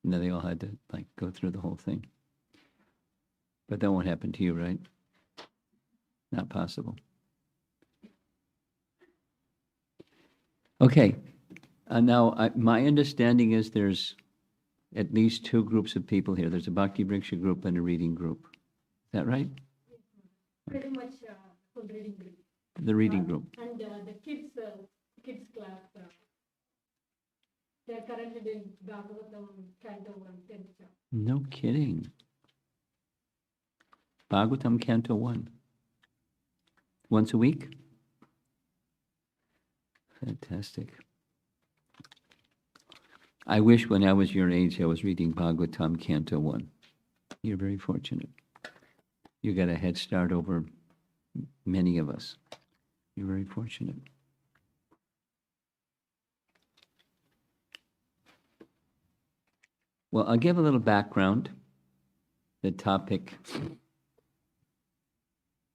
And then they all had to like go through the whole thing. But that won't happen to you, right? Not possible. Okay. Now, my understanding is there's at least two groups of people here. There's a Bhakti Vriksha group and a reading group. Is that right? Pretty much full reading group. The reading group. And the kids class, they're currently doing Bhagavatam Canto 1, 10th chapter. No kidding. Bhagavatam Canto 1. Once a week? Fantastic. I wish when I was your age I was reading Bhagavatam Canto 1. You're very fortunate. You got a head start over many of us. You're very fortunate. Well, I'll give a little background. The topic,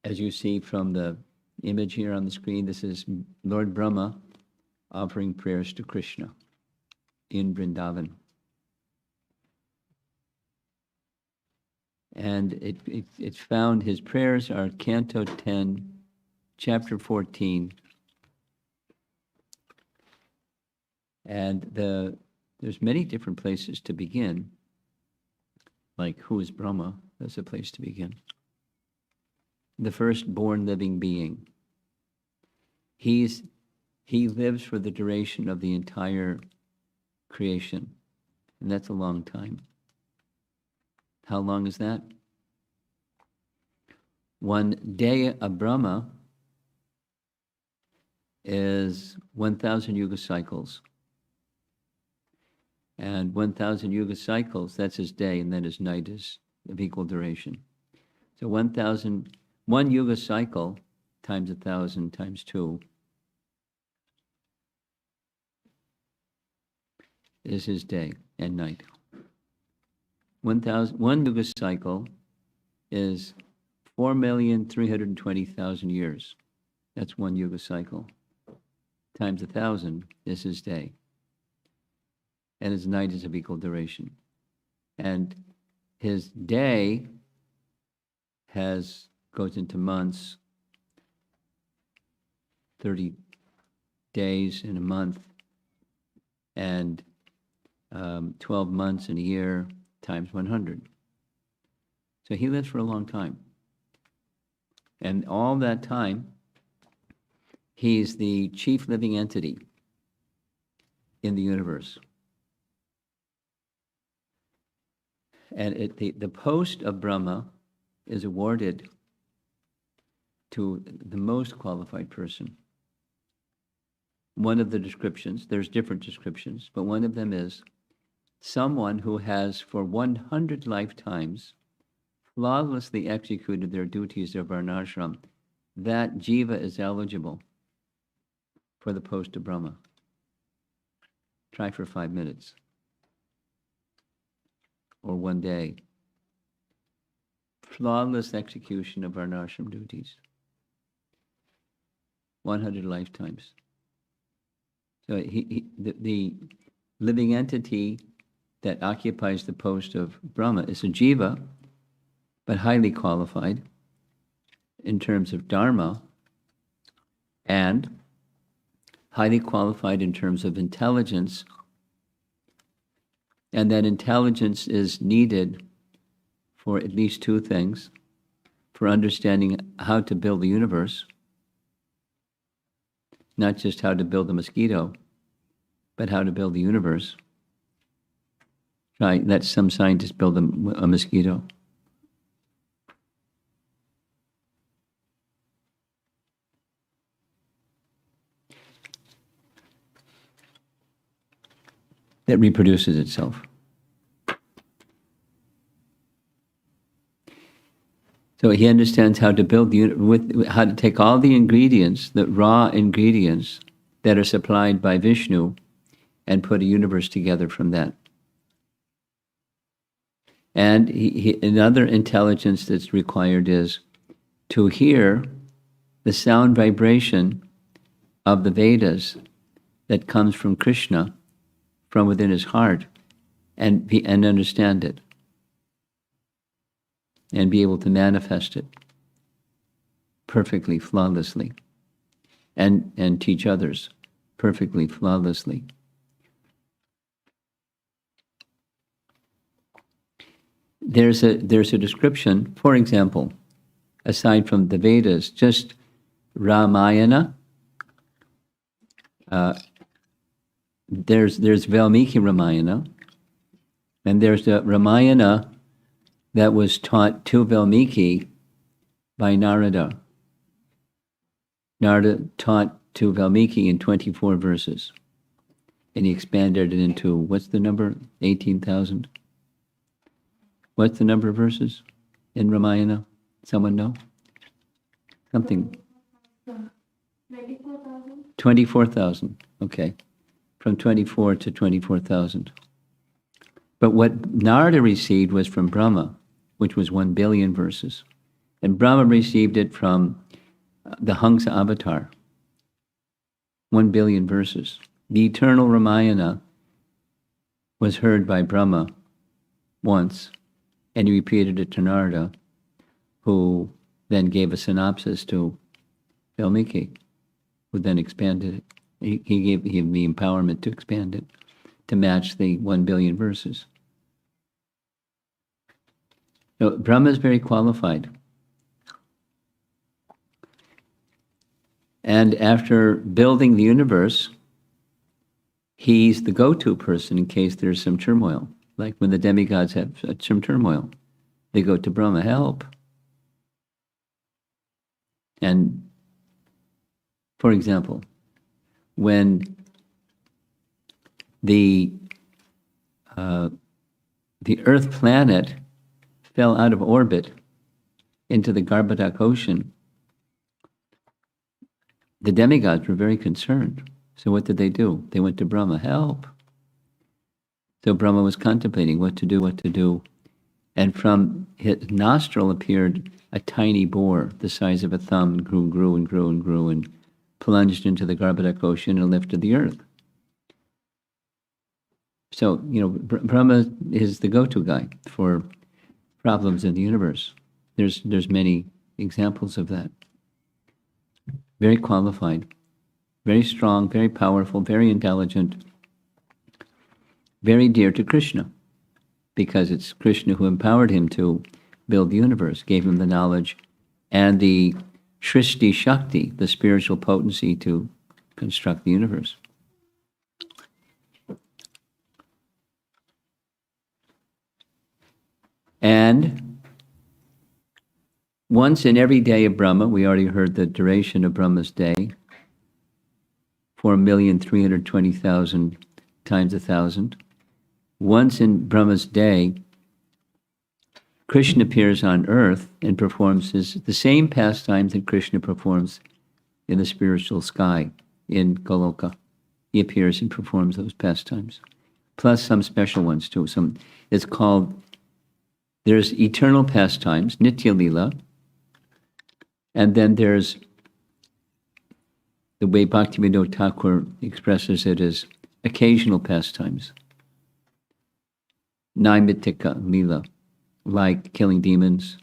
as you see from the image here on the screen, this is Lord Brahma offering prayers to Krishna in Vrindavan. And it's found, his prayers are Canto 10, Chapter 14. And there's many different places to begin. Like, who is Brahma? That's a place to begin. The first-born living being. He lives for the duration of the entire creation. And that's a long time. How long is that? One day of Brahma is 1,000 yuga cycles. And 1,000 yuga cycles, that's his day, and then his night is of equal duration. So 1 yuga cycle times 1,000 times 2 is his day and night. 1 yuga cycle is 4,320,000 years. That's 1 yuga cycle. Times 1,000 is his day. And his night is of equal duration. And his day goes into months, 30 days in a month, and 12 months in a year times 100. So he lives for a long time. And all that time, he's the chief living entity in the universe. And the post of Brahma is awarded to the most qualified person. One of the descriptions, there's different descriptions, but one of them is someone who has for 100 lifetimes flawlessly executed their duties of varnashram. That jiva is eligible for the post of Brahma. Try for 5 minutes. Or 1 day. Flawless execution of varnashram duties. 100 lifetimes. So the living entity that occupies the post of Brahma is a jiva, but highly qualified in terms of dharma, and highly qualified in terms of intelligence. And that intelligence is needed for at least 2 things: for understanding how to build the universe, not just how to build a mosquito, but how to build the universe. Right? Let some scientists build a mosquito. That reproduces itself. So he understands how to build how to take all the ingredients, the raw ingredients that are supplied by Vishnu, and put a universe together from that. And another intelligence that's required is to hear the sound vibration of the Vedas that comes from Krishna, from within his heart, and understand it and be able to manifest it perfectly, flawlessly, and teach others perfectly, flawlessly. There's a description, for example, aside from the Vedas, just Ramayana. There's Valmiki Ramayana, and there's the Ramayana that was taught to Valmiki by Narada. Narada taught to Valmiki in 24 verses, and he expanded it into, what's the number? 18,000? What's the number of verses in Ramayana? Someone know? Something. 24,000. 24,000, okay. From 24 to 24,000. But what Narada received was from Brahma, which was 1 billion verses. And Brahma received it from the Hangsa avatar, 1 billion verses. The eternal Ramayana was heard by Brahma once, and he repeated it to Narada, who then gave a synopsis to Valmiki, who then expanded it. He gave him the empowerment to expand it, to match the 1 billion verses. So Brahma is very qualified. And after building the universe, he's the go-to person in case there's some turmoil. Like when the demigods have some turmoil, they go to Brahma, help. And, for example, when the Earth planet fell out of orbit into the Garbhodak Ocean, the demigods were very concerned. So what did they do? They went to Brahma, help. So Brahma was contemplating what to do. And from his nostril appeared a tiny boar the size of a thumb, and grew and plunged into the Garbhodak Ocean and lifted the earth. So, Brahma is the go-to guy for problems in the universe. There's many examples of that. Very qualified, very strong, very powerful, very intelligent, very dear to Krishna, because it's Krishna who empowered him to build the universe, gave him the knowledge and the Shrishti Shakti, the spiritual potency to construct the universe. And once in every day of Brahma, we already heard the duration of Brahma's day, 4,320,000 times 1,000. Once in Brahma's day, Krishna appears on earth and performs the same pastimes that Krishna performs in the spiritual sky in Goloka. He appears and performs those pastimes, plus some special ones too. There's eternal pastimes, Nitya Lila, and then there's the way Bhaktivinoda Thakur expresses it as occasional pastimes, Naimittika Lila, like killing demons,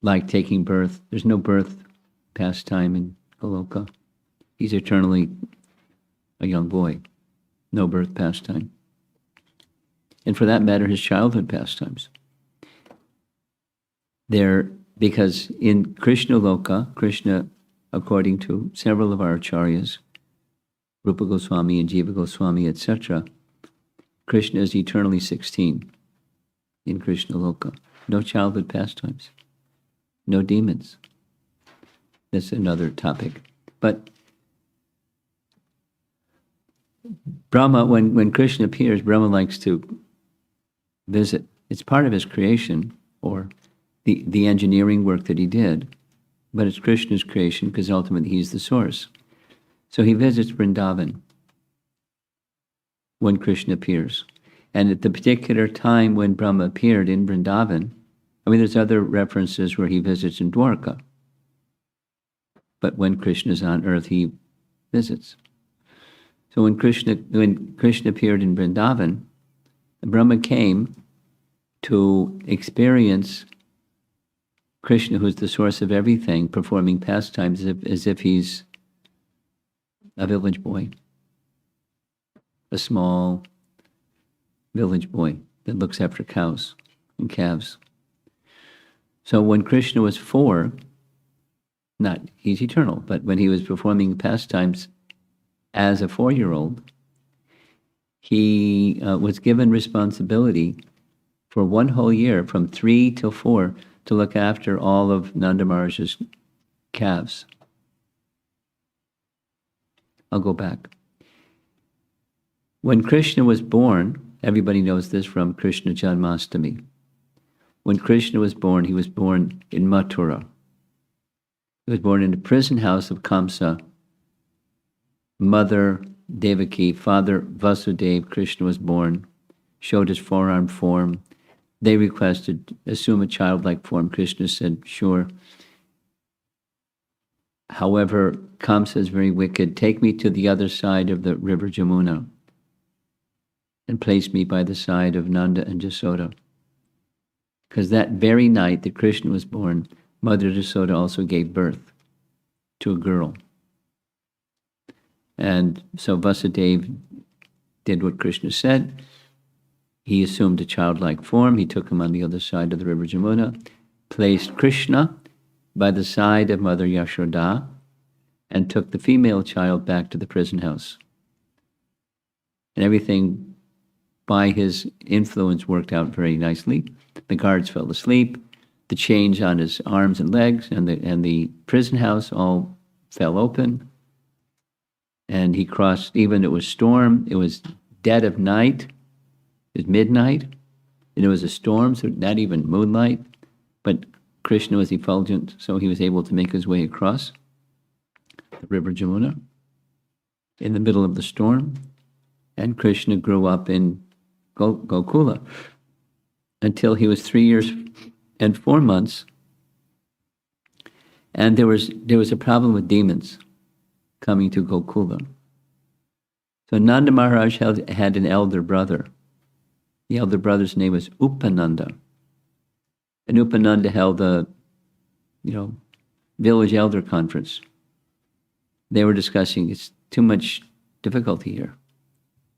like taking birth. There's no birth pastime in Goloka. He's eternally a young boy, no birth pastime. And for that matter, his childhood pastimes. Because in Krishna Loka, Krishna, according to several of our acharyas, Rupa Goswami and Jiva Goswami, etc., Krishna is eternally 16 in Krishna Loka. No childhood pastimes, no demons. That's another topic. But Brahma, when Krishna appears, Brahma likes to visit. It's part of his creation, or the engineering work that he did, but it's Krishna's creation because ultimately he's the source. So he visits Vrindavan when Krishna appears. And at the particular time when Brahma appeared in Vrindavan, there's other references where he visits in Dwarka, but when Krishna's on earth, he visits. So when Krishna appeared in Vrindavan, Brahma came to experience Krishna, who's the source of everything, performing pastimes as if he's a village boy, a small village boy that looks after cows and calves. So when Krishna was 4, he's eternal, but when he was performing pastimes as a 4-year-old, he was given responsibility for 1 whole year, from 3 till 4, to look after all of Nanda Maharaj's calves. I'll go back. When Krishna was born, everybody knows this from Krishna Janmastami. When Krishna was born, he was born in Mathura. He was born in the prison house of Kamsa. Mother Devaki, father Vasudeva, Krishna was born, showed his forearm form. They requested, assume a childlike form. Krishna said, sure. However, Kamsa is very wicked. Take me to the other side of the river Jamuna and place me by the side of Nanda and Jasoda. Because that very night that Krishna was born, Mother Jasoda also gave birth to a girl. And so Vasudeva did what Krishna said. He assumed a childlike form. He took him on the other side of the river Jamuna, placed Krishna by the side of Mother Yashoda, and took the female child back to the prison house. And everything by his influence worked out very nicely. The guards fell asleep. The chains on his arms and legs and the prison house all fell open. And he crossed, even it was storm, it was dead of night, it was midnight, and it was a storm, so not even moonlight, but Krishna was effulgent, so he was able to make his way across the river Jamuna in the middle of the storm, and Krishna grew up in Gokula until he was 3 years and 4 months, and there was a problem with demons coming to Gokula. So Nanda Maharaj had an elder brother. The elder brother's name was Upananda. And Upananda held a, village elder conference. They were discussing, it's too much difficulty here.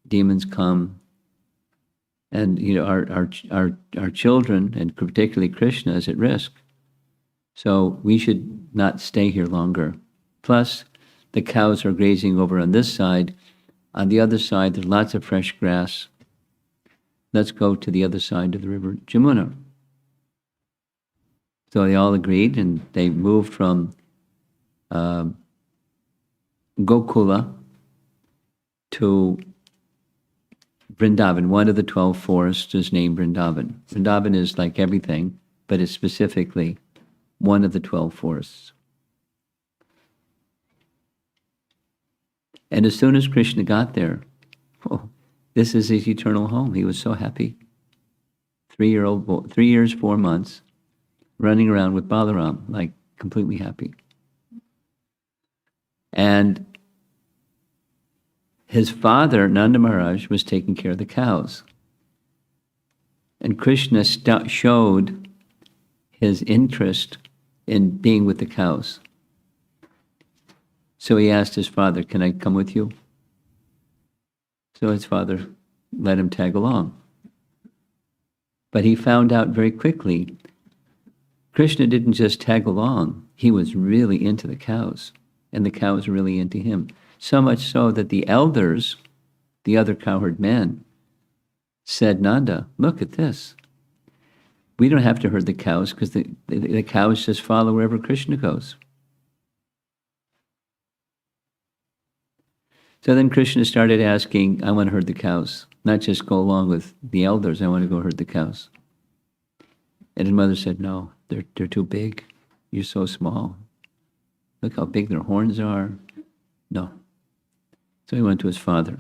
Demons come, and our children, and particularly Krishna, is at risk. So we should not stay here longer. Plus, the cows are grazing over on this side. On the other side, there's lots of fresh grass. Let's go to the other side of the river Jamuna. So they all agreed, and they moved from Gokula to Vrindavan. One of the 12 forests is named Vrindavan. Vrindavan is like everything, but it's specifically one of the 12 forests. And as soon as Krishna got there, this is his eternal home. He was so happy. 3-year-old boy, 3 years, 4 months, running around with Balaram, like completely happy. And his father, Nanda Maharaj, was taking care of the cows. And Krishna showed his interest in being with the cows. So he asked his father, can I come with you? So his father let him tag along. But he found out very quickly, Krishna didn't just tag along, he was really into the cows, and the cows were really into him. So much so that the elders, the other cowherd men, said, Nanda, look at this. We don't have to herd the cows because the cows just follow wherever Krishna goes. So then Krishna started asking, I want to herd the cows, not just go along with the elders, I want to go herd the cows. And his mother said, no, they're too big. You're so small. Look how big their horns are. No. So he went to his father.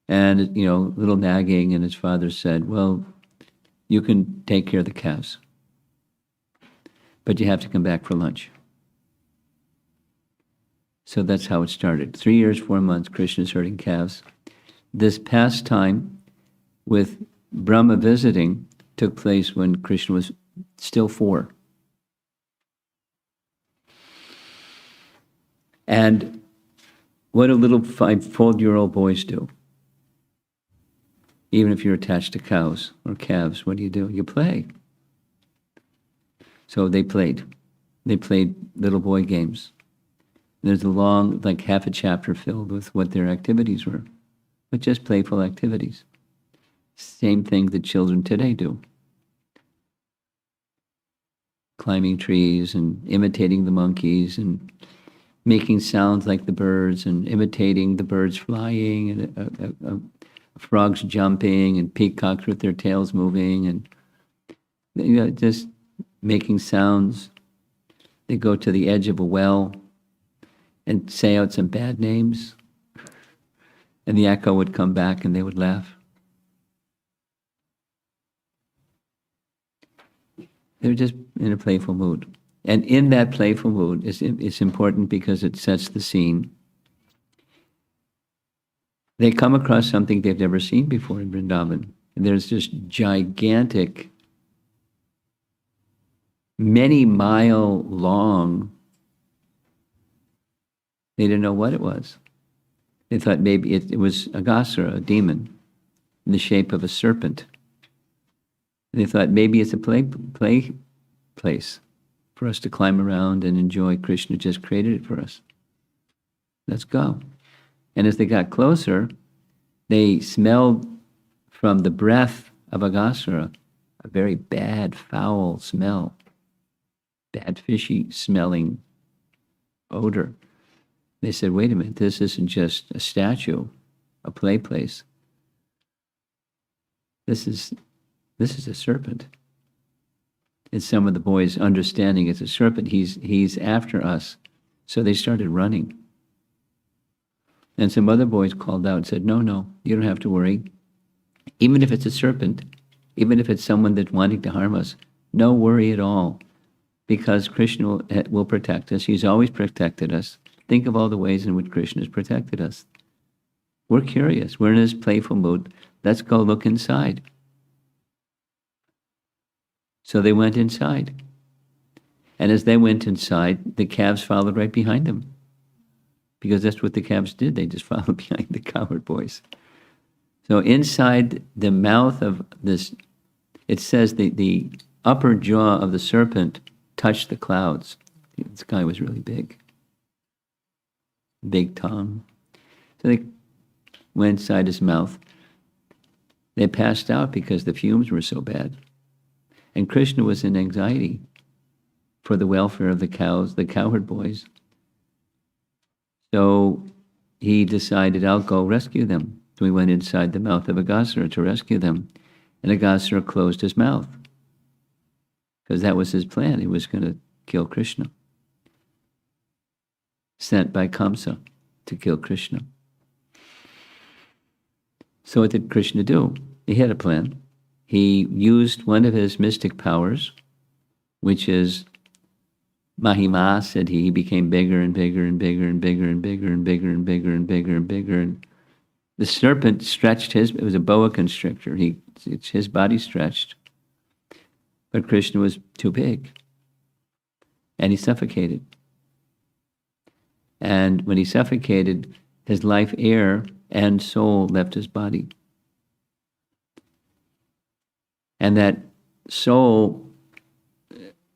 And, little nagging, and his father said, well, you can take care of the cows, but you have to come back for lunch. So that's how it started. 3 years, 4 months, Krishna's herding calves. This pastime with Brahma visiting took place when Krishna was still 4. And what do little 5-year-old boys do? Even if you're attached to cows or calves, what do? You play. So they played. They played little boy games. There's a long, like half a chapter filled with what their activities were, but just playful activities. Same thing that children today do. Climbing trees and imitating the monkeys and making sounds like the birds and imitating the birds flying and frogs jumping and peacocks with their tails moving and just making sounds. They go to the edge of a well and say out some bad names, and the echo would come back and they would laugh. They're just in a playful mood. And in that playful mood, it's important because it sets the scene. They come across something they've never seen before in Vrindavan. And there's this gigantic, many-mile long, they didn't know what it was. They thought maybe it was Aghasura, a demon, in the shape of a serpent. And they thought maybe it's a play place for us to climb around and enjoy. Krishna just created it for us. Let's go. And as they got closer, they smelled from the breath of Aghasura a very bad, foul smell, bad, fishy smelling odor. They said, wait a minute, this isn't just a statue, a play place. This is a serpent. And some of the boys understanding it's a serpent, he's after us. So they started running. And some other boys called out and said, no, you don't have to worry. Even if it's a serpent, even if it's someone that's wanting to harm us, no worry at all. Because Krishna will protect us. He's always protected us. Think of all the ways in which Krishna has protected us. We're curious. We're in this playful mood. Let's go look inside. So they went inside. And as they went inside, the calves followed right behind them. Because that's what the calves did. They just followed behind the cowherd boys. So inside the mouth of this, it says the upper jaw of the serpent touched the clouds. The sky was really big. Big tongue. So they went inside his mouth. They passed out because the fumes were so bad. And Krishna was in anxiety for the welfare of the cows, the cowherd boys. So he decided, I'll go rescue them. So he went inside the mouth of Aghasura to rescue them. And Aghasura closed his mouth. Because that was his plan. He was going to kill Krishna. Sent by Kamsa to kill Krishna. So what did Krishna do? He had a plan. He used one of his mystic powers, which is Mahima, said he became bigger and bigger and bigger and bigger and bigger and bigger and bigger and bigger and bigger. And the serpent stretched it was a boa constrictor. His body stretched. But Krishna was too big. And he suffocated. And when he suffocated, his life air and soul left his body. And that soul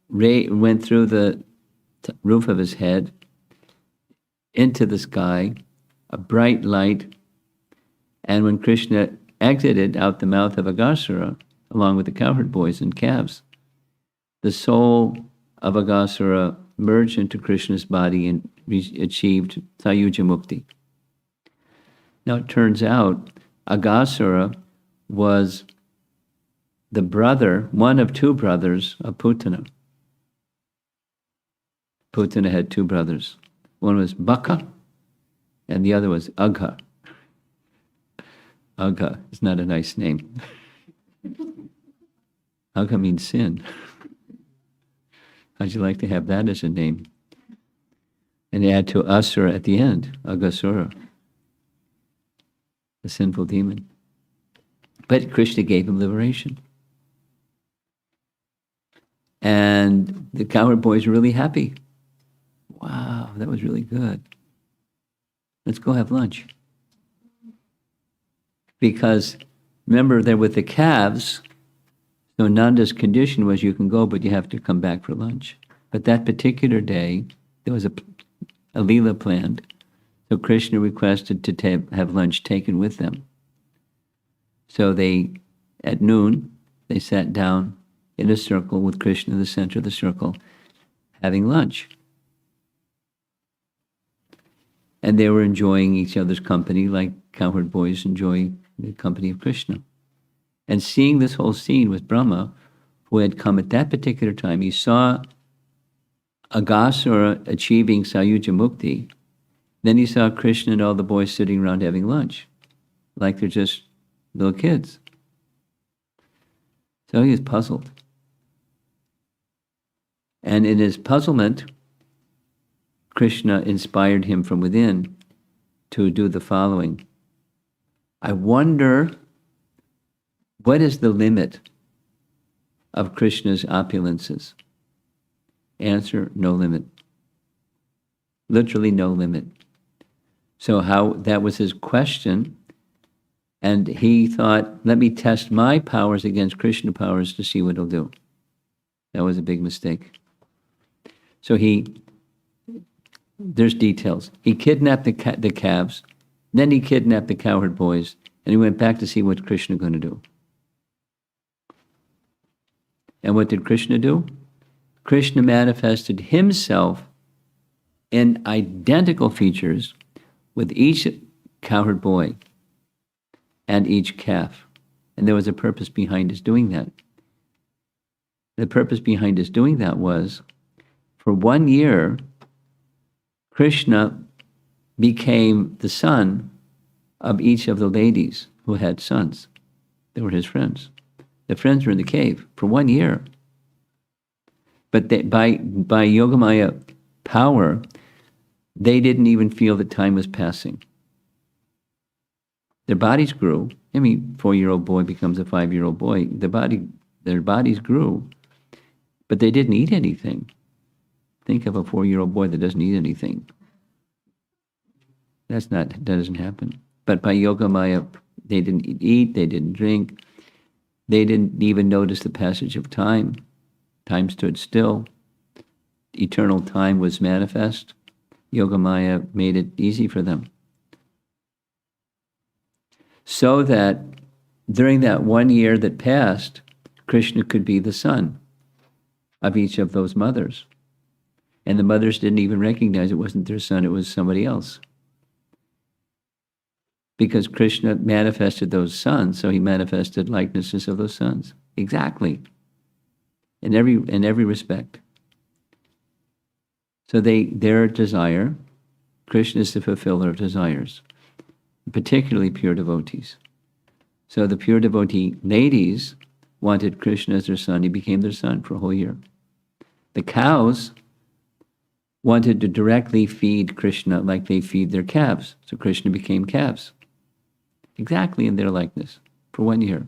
went through the roof of his head into the sky, a bright light. And when Krishna exited out the mouth of Aghasura, along with the cowherd boys and calves, the soul of Aghasura merged into Krishna's body and achieved Sayuja Mukti. Now it turns out Aghasura was the brother, one of 2 brothers of Putana. Putana had 2 brothers. One was Baka, and the other was Agha. Agha is not a nice name. Agha means sin. How'd you like to have that as a name? And add to Asura at the end, Aghasura, the sinful demon. But Krishna gave him liberation. And the cowherd boys are really happy. Wow, that was really good. Let's go have lunch. Because remember, they're with the calves, so Nanda's condition was you can go, but you have to come back for lunch. But that particular day, there was a Leela planned, so Krishna requested to have lunch taken with them. So at noon, they sat down in a circle with Krishna in the center of the circle, having lunch. And they were enjoying each other's company like cowherd boys enjoy the company of Krishna. And seeing this whole scene with Brahma, who had come at that particular time, he saw Aghasura achieving Sayuja Mukti. Then he saw Krishna and all the boys sitting around having lunch, like they're just little kids. So he was puzzled. And in his puzzlement, Krishna inspired him from within to do the following. I wonder, what is the limit of Krishna's opulences? Answer, no limit. Literally no limit. So that was his question. And he thought, let me test my powers against Krishna powers to see what he'll do. That was a big mistake. So there's details. He kidnapped the calves, then he kidnapped the cowherd boys, and he went back to see what Krishna going to do. And what did Krishna do? Krishna manifested himself in identical features with each cowherd boy and each calf. And there was a purpose behind his doing that. The purpose behind his doing that was, for 1 year, Krishna became the son of each of the ladies who had sons. They were his friends. The friends were in the cave for 1 year. But by Yogamaya power, they didn't even feel that time was passing. Their bodies grew. 4-year-old boy becomes a 5-year-old boy. Their bodies grew, but they didn't eat anything. Think of a 4-year-old boy that doesn't eat anything. That doesn't happen. But by Yogamaya, they didn't eat, they didn't drink, they didn't even notice the passage of time. Time stood still. Eternal time was manifest. Yogamaya made it easy for them. So that during that 1 year that passed, Krishna could be the son of each of those mothers. And the mothers didn't even recognize it wasn't their son, it was somebody else. Because Krishna manifested those sons, so he manifested likenesses of those sons. Exactly. In every respect. So their desire, Krishna is the fulfiller of desires, particularly pure devotees. So the pure devotee ladies wanted Krishna as their son. He became their son for a whole year. The cows wanted to directly feed Krishna like they feed their calves. So Krishna became calves. Exactly in their likeness for 1 year.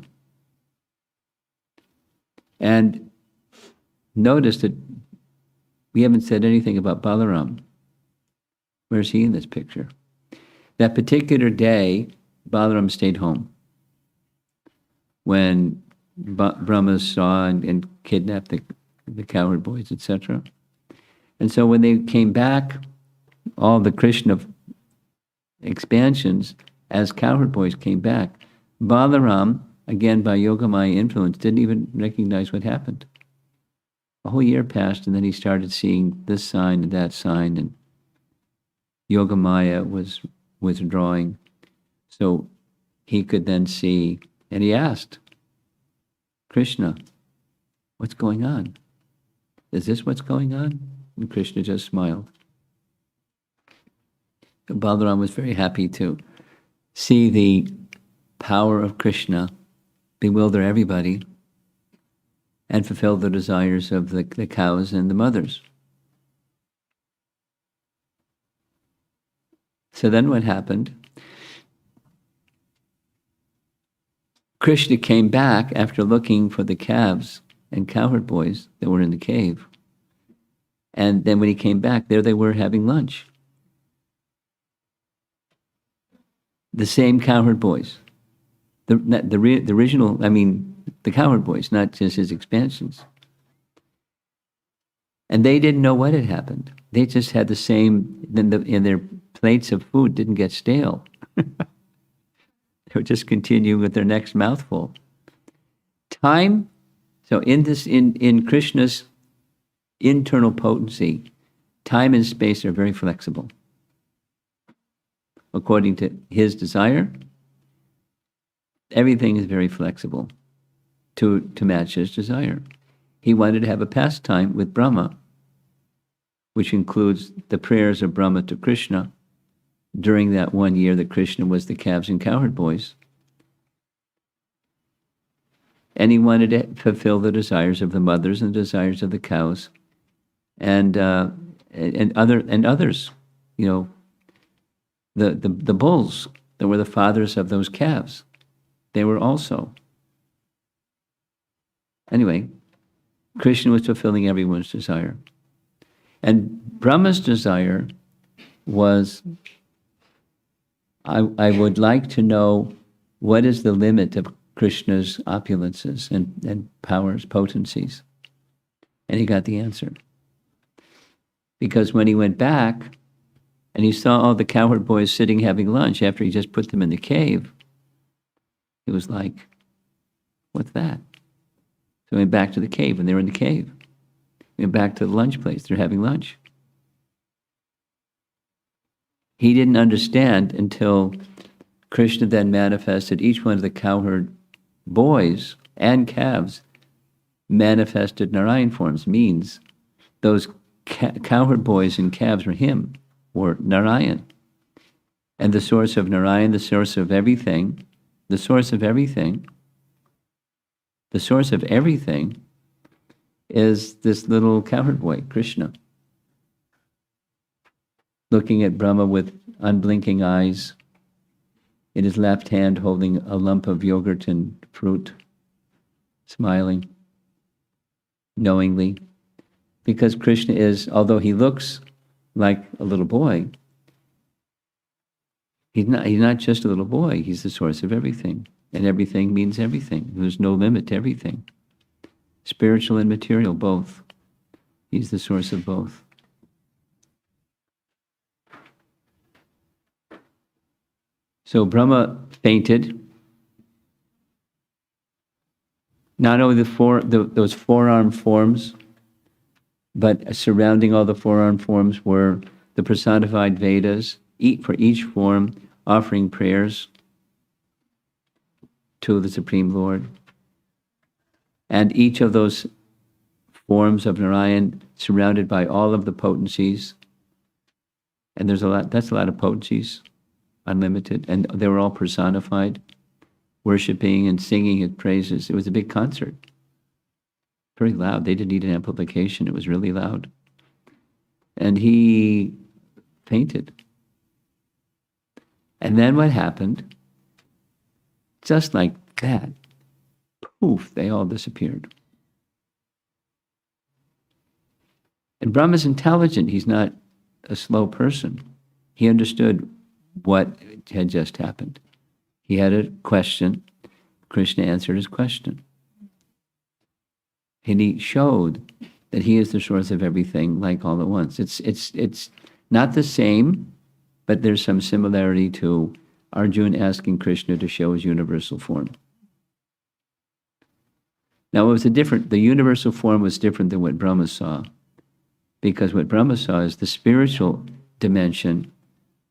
And notice that we haven't said anything about Balaram. Where's he in this picture? That particular day, Balaram stayed home. When Brahma saw and kidnapped the cowherd boys, etc. And so when they came back, all the Krishna expansions, as cowherd boys came back, Balaram, again by Yogamaya influence, didn't even recognize what happened. A whole year passed, and then he started seeing this sign and that sign, and Yogamaya was withdrawing. So he could then see, and he asked, Krishna, what's going on? Is this what's going on? And Krishna just smiled. So Balaram was very happy to see the power of Krishna bewilder everybody and fulfill the desires of the cows and the mothers. So then what happened? Krishna came back after looking for the calves and cowherd boys that were in the cave. And then when he came back, there they were having lunch. The same cowherd boys. The original, the cowherd boys, not just his expansions. And they didn't know what had happened. They just had the same, in their plates of food didn't get stale. They would just continue with their next mouthful. Time, so in Krishna's internal potency, time and space are very flexible. According to his desire, everything is very flexible to match his desire. He wanted to have a pastime with Brahma, which includes the prayers of Brahma to Krishna during that 1 year that Krishna was the calves and cowherd boys. And he wanted to fulfill the desires of the mothers and the desires of the cows and others, the bulls that were the fathers of those calves. They were also. Anyway, Krishna was fulfilling everyone's desire. And Brahma's desire was, I would like to know what is the limit of Krishna's opulences and powers, potencies. And he got the answer. Because when he went back and he saw all the cowherd boys sitting having lunch after he just put them in the cave, he was like, what's that? So he went back to the cave, and they were in the cave. He went back to the lunch place. They're having lunch. He didn't understand until Krishna then manifested. Each one of the cowherd boys and calves manifested Narayan forms, means those cowherd boys and calves were him, were Narayan. And the source of Narayan, the source of everything, the source of everything is this little cowherd boy, Krishna, looking at Brahma with unblinking eyes, in his left hand holding a lump of yogurt and fruit, smiling knowingly. Because Krishna is, although he looks like a little boy, he's not just a little boy, he's the source of everything. And everything means everything. There's no limit to everything. Spiritual and material, both. He's the source of both. So Brahma fainted. Not only those four-arm forms, but surrounding all the four-arm forms were the personified Vedas, for each form offering prayers to the Supreme Lord. And each of those forms of Narayan surrounded by all of the potencies. And that's a lot of potencies, unlimited. And they were all personified, worshiping and singing his praises. It was a big concert. Very loud. They didn't need an amplification. It was really loud. And he fainted. And then what happened? Just like that, poof, they all disappeared. And Brahma's intelligent. He's not a slow person. He understood what had just happened. He had a question. Krishna answered his question. And he showed that he is the source of everything, like all at once. It's not the same, but there's some similarity to Arjuna asking Krishna to show his universal form. Now, the universal form was different than what Brahma saw, because what Brahma saw is the spiritual dimension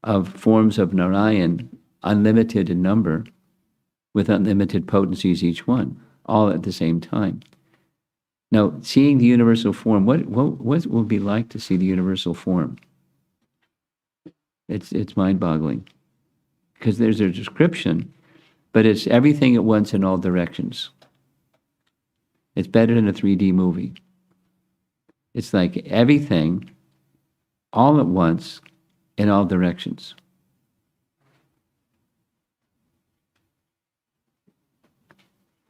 of forms of Narayan, unlimited in number, with unlimited potencies each one, all at the same time. Now, seeing the universal form, what will it be like to see the universal form? It's mind-boggling, because there's a description, but it's everything at once in all directions. It's better than a 3D movie. It's like everything all at once in all directions.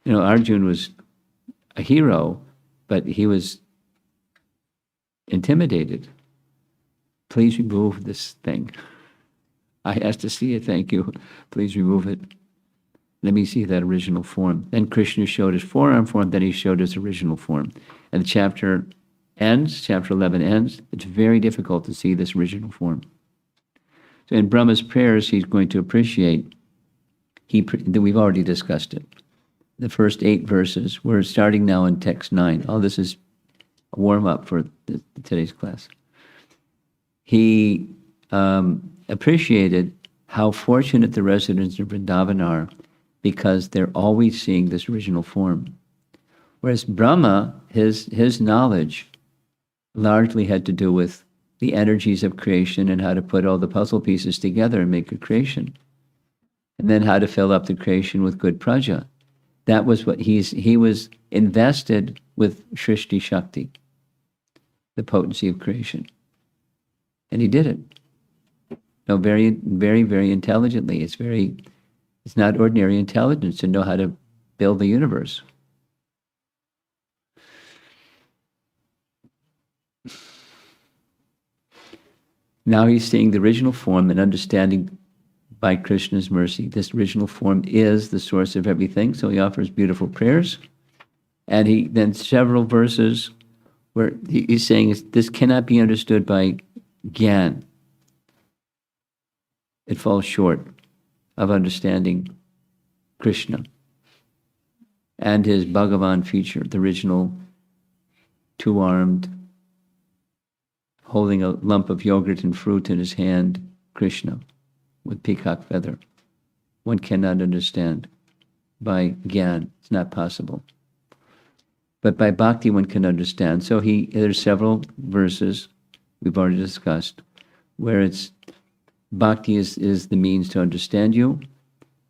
Arjun was a hero, but he was intimidated. Please remove this thing. I asked to see it, thank you. Please remove it. Let me see that original form. Then Krishna showed his forearm form, then he showed his original form. And the chapter ends, chapter 11 ends, it's very difficult to see this original form. So in Brahma's prayers, he's going to appreciate, we've already discussed it. The first 8 verses, we're starting now in text 9. All this is a warm-up for today's class. He appreciated how fortunate the residents of Vrindavan are because they're always seeing this original form. Whereas Brahma, his knowledge largely had to do with the energies of creation and how to put all the puzzle pieces together and make a creation. And then how to fill up the creation with good praja. That was what he was invested with Shrishti Shakti, the potency of creation. And he did it. Very, very, very intelligently. It's not ordinary intelligence to know how to build the universe. Now he's seeing the original form and understanding by Krishna's mercy. This original form is the source of everything, so he offers beautiful prayers. And he then several verses where he's saying this cannot be understood by Gyan. It falls short of understanding Krishna and his Bhagavan feature, the original 2-armed, holding a lump of yogurt and fruit in his hand, Krishna, with peacock feather. One cannot understand by Gyan. It's not possible. But by bhakti one can understand. So there's several verses we've already discussed where it's bhakti is the means to understand you,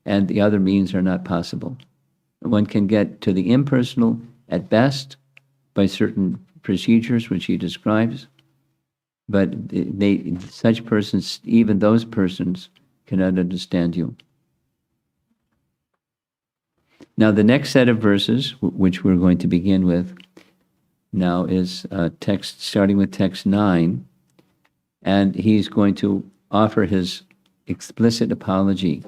and the other means are not possible. One can get to the impersonal at best by certain procedures which he describes, but such persons, even those persons, cannot understand you. Now the next set of verses, which we're going to begin with now, is starting with text 9, and he's going to offer his explicit apology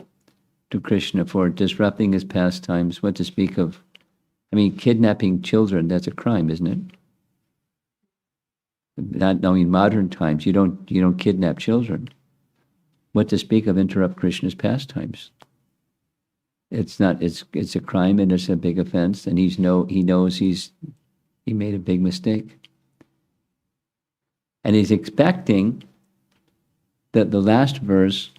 to Krishna for disrupting his pastimes. What to speak of, kidnapping children, that's a crime, isn't it? Not knowing modern times, you don't kidnap children. What to speak of interrupt Krishna's pastimes? It's a crime and it's a big offense, and he knows he made a big mistake. And he's expecting that the last verse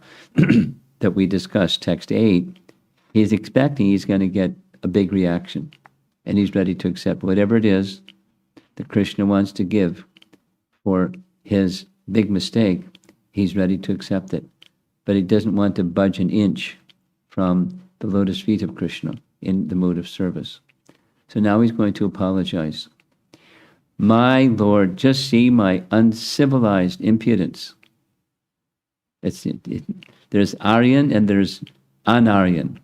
that we discussed, text 8, he's expecting he's going to get a big reaction. And he's ready to accept whatever it is that Krishna wants to give for his big mistake. He's ready to accept it. But he doesn't want to budge an inch from the lotus feet of Krishna in the mood of service. So now he's going to apologize. My Lord, just see my uncivilized impudence. There's Aryan and there's Anaryan.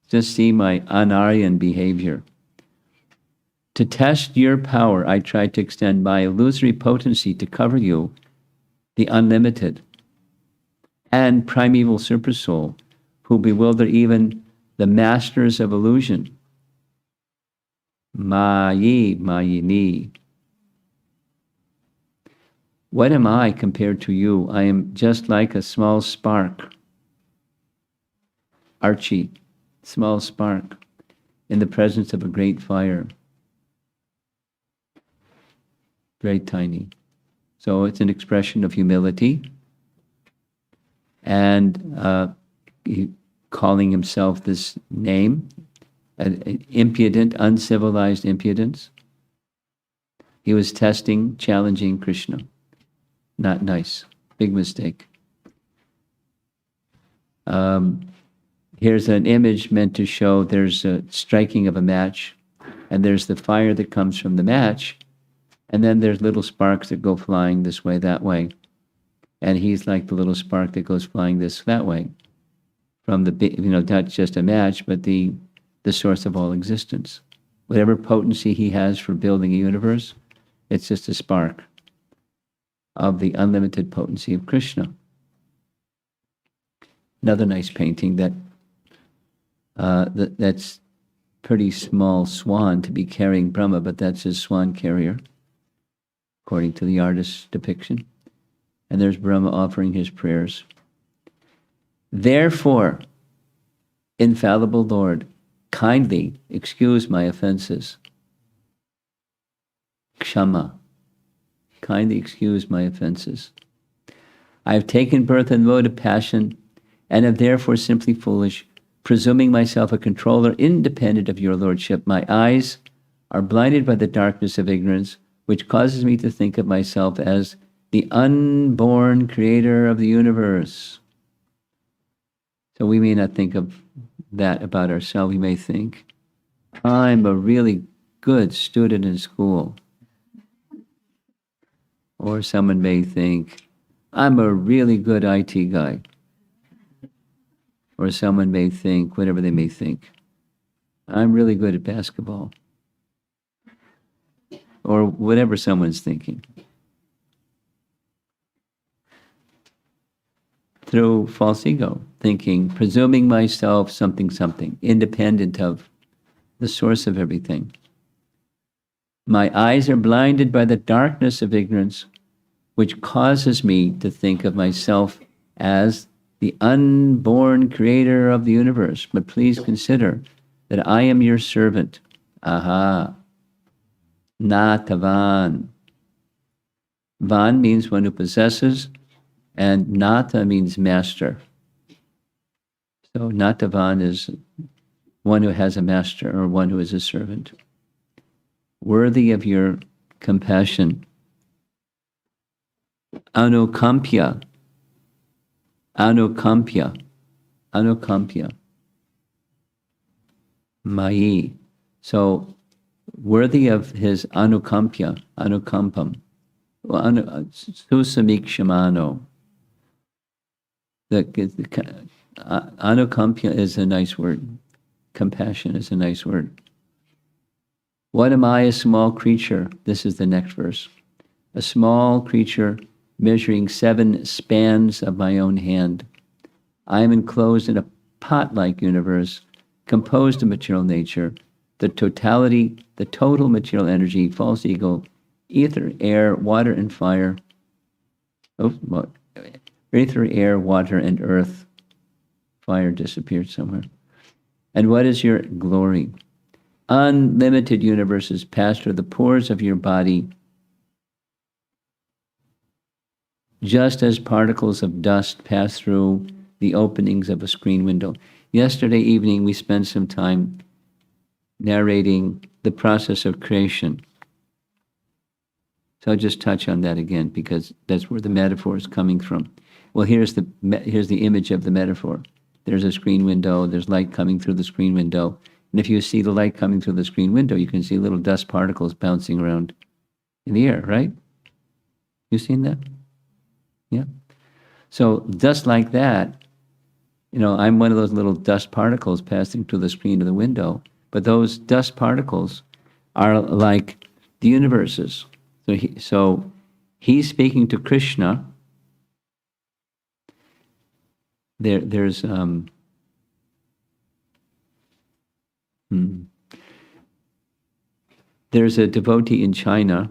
Just see my Anaryan behavior. To test your power, I tried to extend my illusory potency to cover you, the unlimited, and primeval supersoul, who bewilder even the masters of illusion. Mayi, Mayini. What am I compared to you? I am just like a small spark. Archie, small spark, in the presence of a great fire. Very tiny. So it's an expression of humility and calling himself this name, an impudent, uncivilized impudence. He was testing, challenging Krishna. Not nice. Big mistake. Here's an image meant to show there's a striking of a match, and there's the fire that comes from the match, and then there's little sparks that go flying this way, that way. And he's like the little spark that goes flying that way. From the, not just a match, but the the source of all existence. Whatever potency he has for building a universe, it's just a spark of the unlimited potency of Krishna. Another nice painting that's pretty small swan to be carrying Brahma, but that's his swan carrier, according to the artist's depiction. And there's Brahma offering his prayers. Therefore, infallible Lord, kindly excuse my offenses. Kshama. Kindly excuse my offenses. I have taken birth in mode of passion and am therefore simply foolish, presuming myself a controller independent of your lordship. My eyes are blinded by the darkness of ignorance, which causes me to think of myself as the unborn creator of the universe. So we may not think of that about ourselves. We may think, I'm a really good student in school. Or someone may think, I'm a really good IT guy. Or someone may think, whatever they may think, I'm really good at basketball. Or whatever someone's thinking. Through false ego, thinking, presuming myself something, independent of the source of everything. My eyes are blinded by the darkness of ignorance, which causes me to think of myself as the unborn creator of the universe. But please consider that I am your servant. Aha. Natavan. Van means one who possesses, and Nata means master. So Natavan is one who has a master, or one who is a servant. Worthy of your compassion. Anukampya. Anukampya. Anukampya. Mayi. So, worthy of his anukampya, anukampam. Susamikshimano. Anukampya is a nice word. Compassion is a nice word. What am I, a small creature? This is the next verse. A small creature measuring 7 spans of my own hand. I am enclosed in a pot-like universe composed of material nature, the total material energy, false ego, ether, air, water, and fire. Ether, air, water, and earth. Fire disappeared somewhere. And what is your glory? Unlimited universes pass through the pores of your body, just as particles of dust pass through the openings of a screen window. Yesterday evening, we spent some time narrating the process of creation. So I'll just touch on that again, because that's where the metaphor is coming from. Well, here's the image of the metaphor. There's a screen window, there's light coming through the screen window. And if you see the light coming through the screen window, you can see little dust particles bouncing around in the air, right? You seen that? Yeah. So dust like that, I'm one of those little dust particles passing through the screen of the window, but those dust particles are like the universes. So he's speaking to Krishna. There's a devotee in China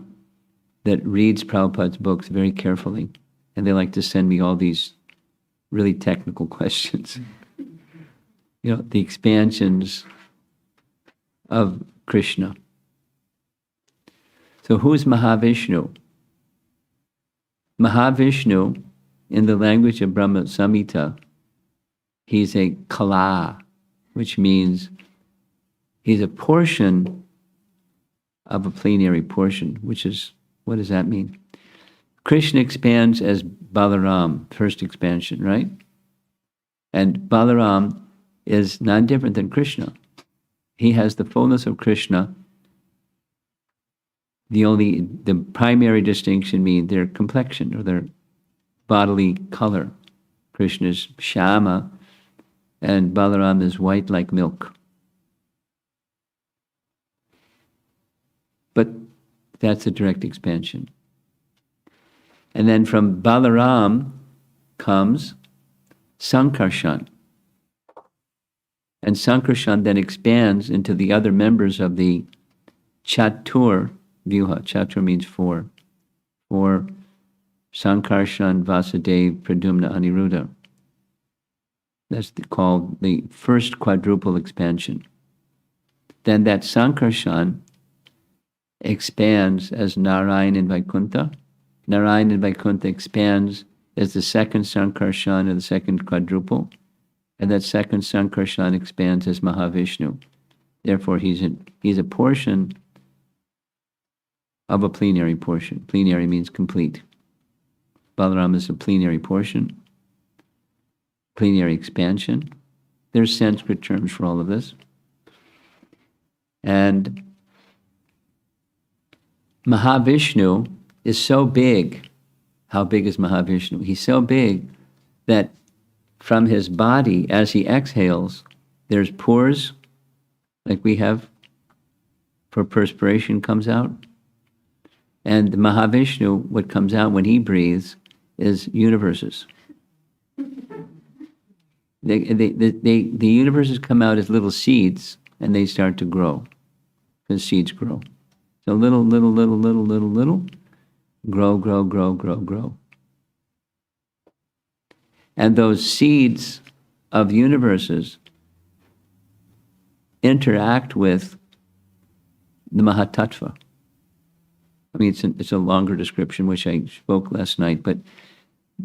that reads Prabhupada's books very carefully, and they like to send me all these really technical questions. The expansions of Krishna. So who's Mahavishnu? Mahavishnu, in the language of Brahma Samhita, he's a kala, which means he's a portion of a plenary portion, which is, what does that mean? Krishna expands as Balaram, first expansion, right? And Balaram is not different than Krishna. He has the fullness of Krishna. The primary distinction means their complexion or their bodily color. Krishna is Shama, and Balaram is white like milk. But that's a direct expansion. And then from Balaram comes Sankarshan. And Sankarshan then expands into the other members of the Chatur Vyuha. Chatur means four. Four, Sankarshan, Vasudeva, Pradyumna, Aniruddha. That's called the first quadruple expansion. Then that Sankarshan expands as Narayan and Vaikuntha. Narayan and Vaikuntha expands as the second Sankarshan and the second quadruple. And that second Sankarshan expands as Mahavishnu. Therefore, he's a portion of a plenary portion. Plenary means complete. Balaram is a plenary portion. Plenary expansion. There's Sanskrit terms for all of this. And Mahavishnu is so big. How big is Mahavishnu? He's so big that from his body, as he exhales, there's pores, like we have for perspiration comes out. And the Mahavishnu, what comes out when he breathes, is universes. The universes come out as little seeds, and they start to grow, because seeds grow. So little, grow. And those seeds of universes interact with the Mahatattva. I mean, it's a longer description, which I spoke last night, but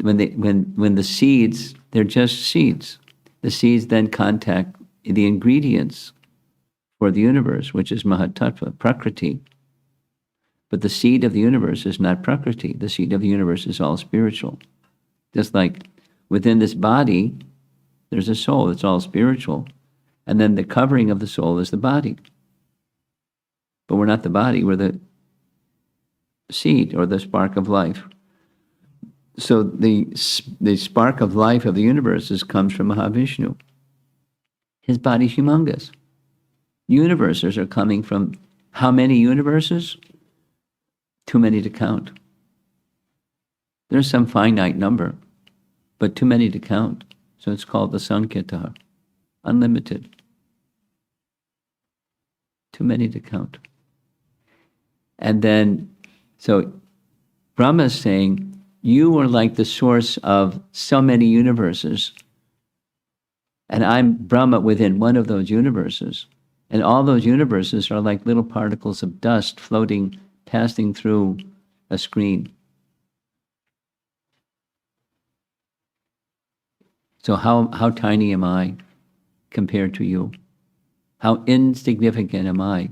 when the seeds, they're just seeds. The seeds then contact the ingredients for the universe, which is Mahatattva, Prakriti. But the seed of the universe is not Prakriti. The seed of the universe is all spiritual. Just like within this body, there's a soul, it's all spiritual. And then the covering of the soul is the body. But we're not the body, we're the seed or the spark of life. So the spark of life of the universes comes from Mahavishnu. His body's humongous. Universes are coming from how many universes? Too many to count. There's some finite number, but too many to count. So it's called the Sanketa, unlimited. Too many to count. And then, so Brahma is saying, you are like the source of so many universes, and I'm Brahma within one of those universes. And all those universes are like little particles of dust floating, passing through a screen. So how tiny am I compared to you? How insignificant am I?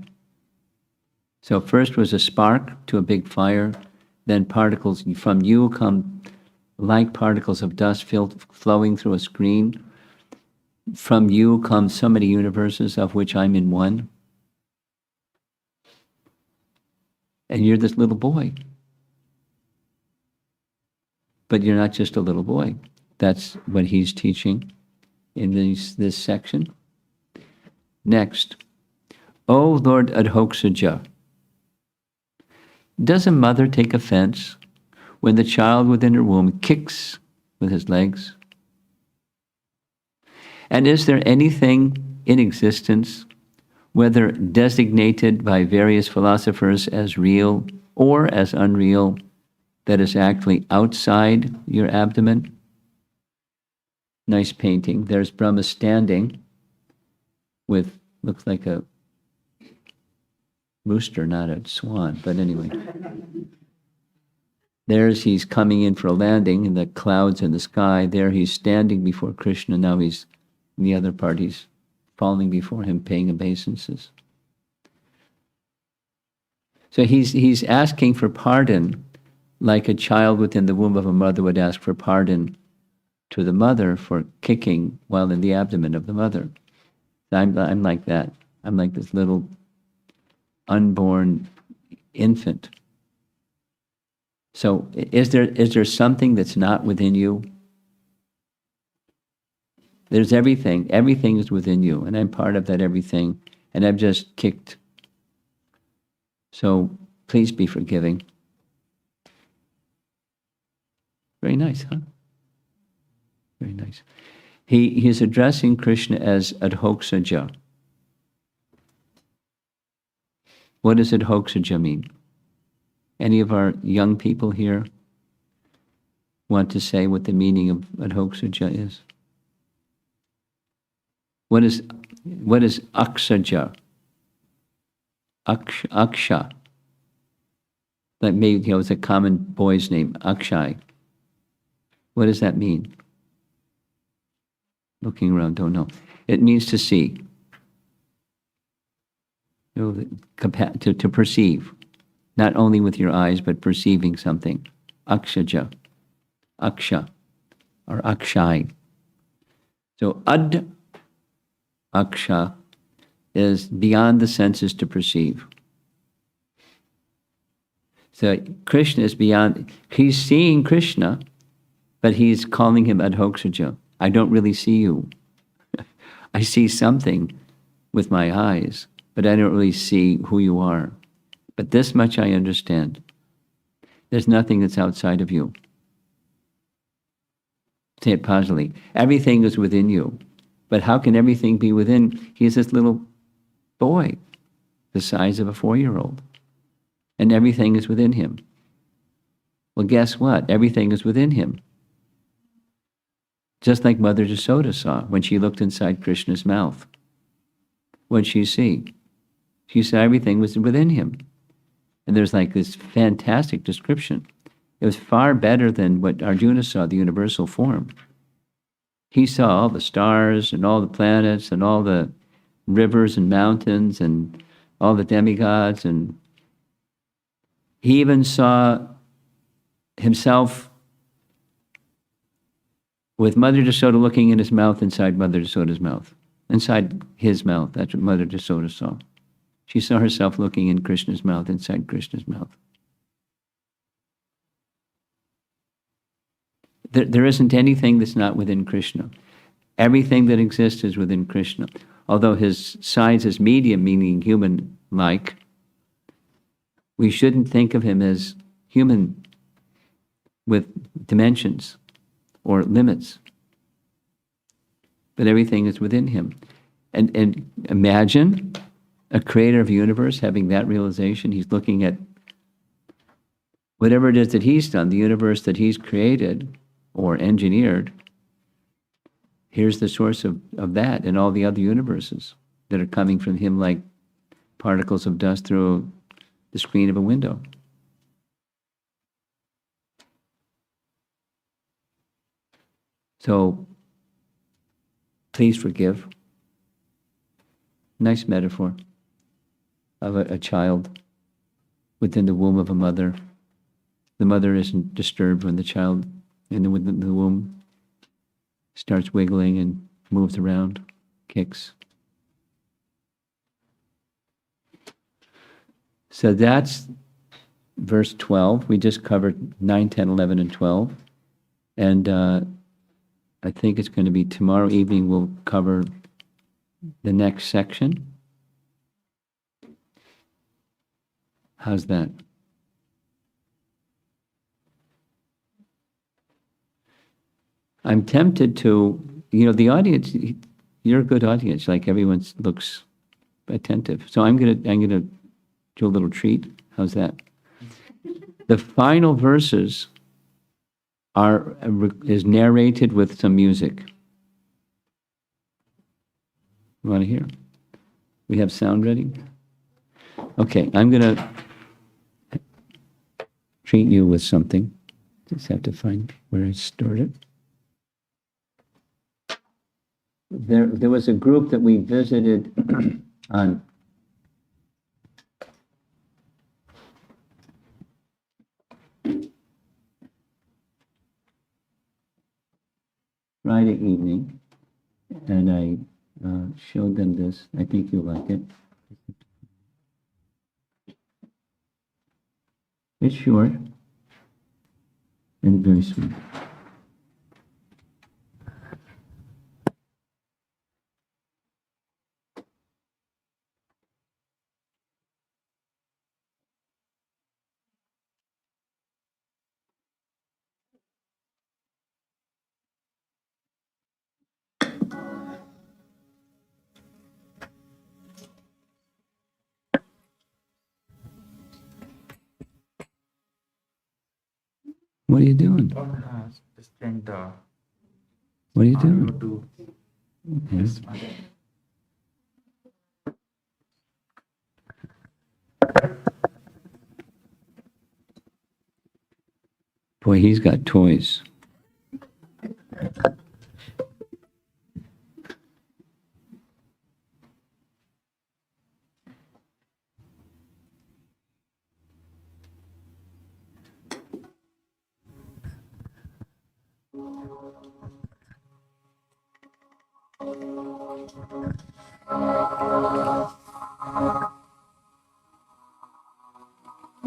So first was a spark to a big fire, then particles from you come like particles of dust flowing through a screen. From you come so many universes, of which I'm in one. And you're this little boy. But you're not just a little boy. That's what he's teaching in this section. Next. O Lord Adhokshaja, does a mother take offense when the child within her womb kicks with his legs? And is there anything in existence, whether designated by various philosophers as real or as unreal, that is actually outside your abdomen? Nice painting. There's Brahma standing with, looks like a rooster, not a swan, but anyway. He's coming in for a landing in the clouds in the sky. There he's standing before Krishna. Now he's in the other part, he's falling before him, paying obeisances. So he's asking for pardon, like a child within the womb of a mother would ask for pardon to the mother for kicking while in the abdomen of the mother. I'm like that. I'm like this little unborn infant. So is there something that's not within you? There's everything. Everything is within you, and I'm part of that everything, and I've just kicked So please be forgiving. Very nice, huh? Very nice. He is addressing Krishna as Aghasura. What does Aghasura mean? Any of our young people here want to say what the meaning of Aghasura is? What is Akshaja? Aksha. That maybe it's a common boy's name, Akshay. What does that mean? Looking around, don't know. It means to see. To perceive. Not only with your eyes, but perceiving something. Akshaja. Aksha. Or Akshay. So Aksha is beyond the senses to perceive. So Krishna is beyond, he's seeing Krishna, but he's calling him Aghasura. I don't really see you. I see something with my eyes, but I don't really see who you are. But this much I understand. There's nothing that's outside of you. Say it positively. Everything is within you. But how can everything be within? He's this little boy, the size of a 4-year-old. And everything is within him. Well, guess what? Everything is within him. Just like Mother Yasoda saw when she looked inside Krishna's mouth. What did she see? She saw everything was within him. And there's like this fantastic description. It was far better than what Arjuna saw, the universal form. He saw all the stars and all the planets and all the rivers and mountains and all the demigods, and he even saw himself with Mother Yasoda looking in his mouth inside Mother Yasoda's mouth. Inside his mouth. That's what Mother Yasoda saw. She saw herself looking in Krishna's mouth, inside Krishna's mouth. There isn't anything that's not within Krishna. Everything that exists is within Krishna. Although his size is medium, meaning human-like, we shouldn't think of him as human with dimensions or limits. But everything is within him. And imagine a creator of a universe having that realization. He's looking at whatever it is that he's done, the universe that he's created or engineered. Here's the source of that and all the other universes that are coming from him like particles of dust through the screen of a window. So, please forgive. Nice metaphor of a child within the womb of a mother. The mother isn't disturbed when the child within the womb starts wiggling and moves around, kicks. So that's verse 12. We just covered 9, 10, 11, and 12. And I think it's going to be tomorrow evening we'll cover the next section. How's that? I'm tempted to, the audience, you're a good audience, like everyone looks attentive. So I'm gonna do a little treat. How's that? The final verses is narrated with some music. You want to hear? We have sound ready? Okay, I'm gonna treat you with something. Just have to find where I stored it. There was a group that we visited on Friday evening, and I showed them this. I think you'll like it. It's short and very sweet. What are you doing? Just trying to What are you audio doing? to Yeah. this one. Boy, he's got toys.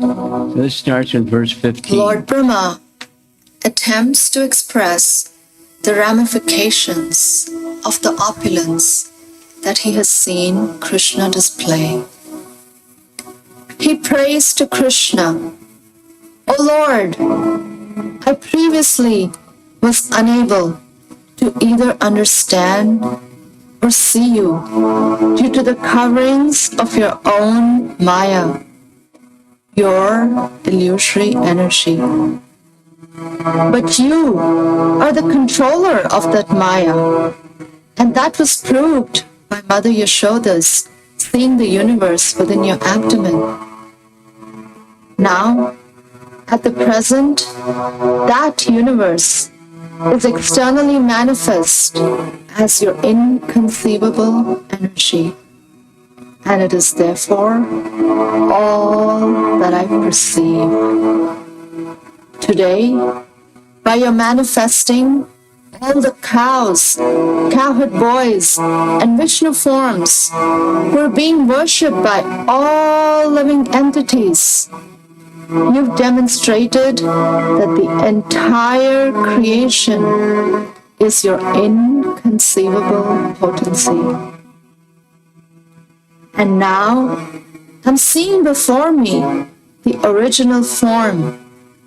So this starts with verse 15. Lord Brahma attempts to express the ramifications of the opulence that he has seen Krishna display. He prays to Krishna, "O Lord, I previously was unable to either understand or see you due to the coverings of your own Maya, your illusory energy. But you are the controller of that Maya, and that was proved by Mother Yashoda's seeing the universe within your abdomen. Now, at the present, that universe is externally manifest as your inconceivable energy, and it is therefore all that I perceive. Today, by your manifesting, all the cows, cowherd boys, and Vishnu forms who are being worshipped by all living entities, you've demonstrated that the entire creation is your inconceivable potency. And now I'm seeing before me the original form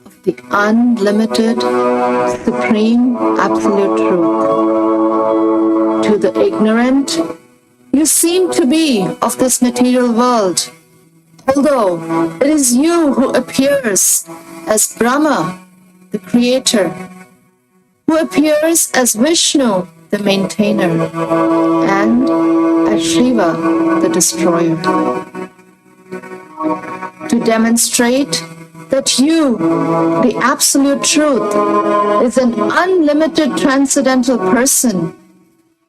of the unlimited, supreme, absolute truth. To the ignorant, you seem to be of this material world, although it is you who appears as Brahma, the creator, who appears as Vishnu, the maintainer, and as Shiva, the destroyer. To demonstrate that you, the absolute truth, is an unlimited transcendental person,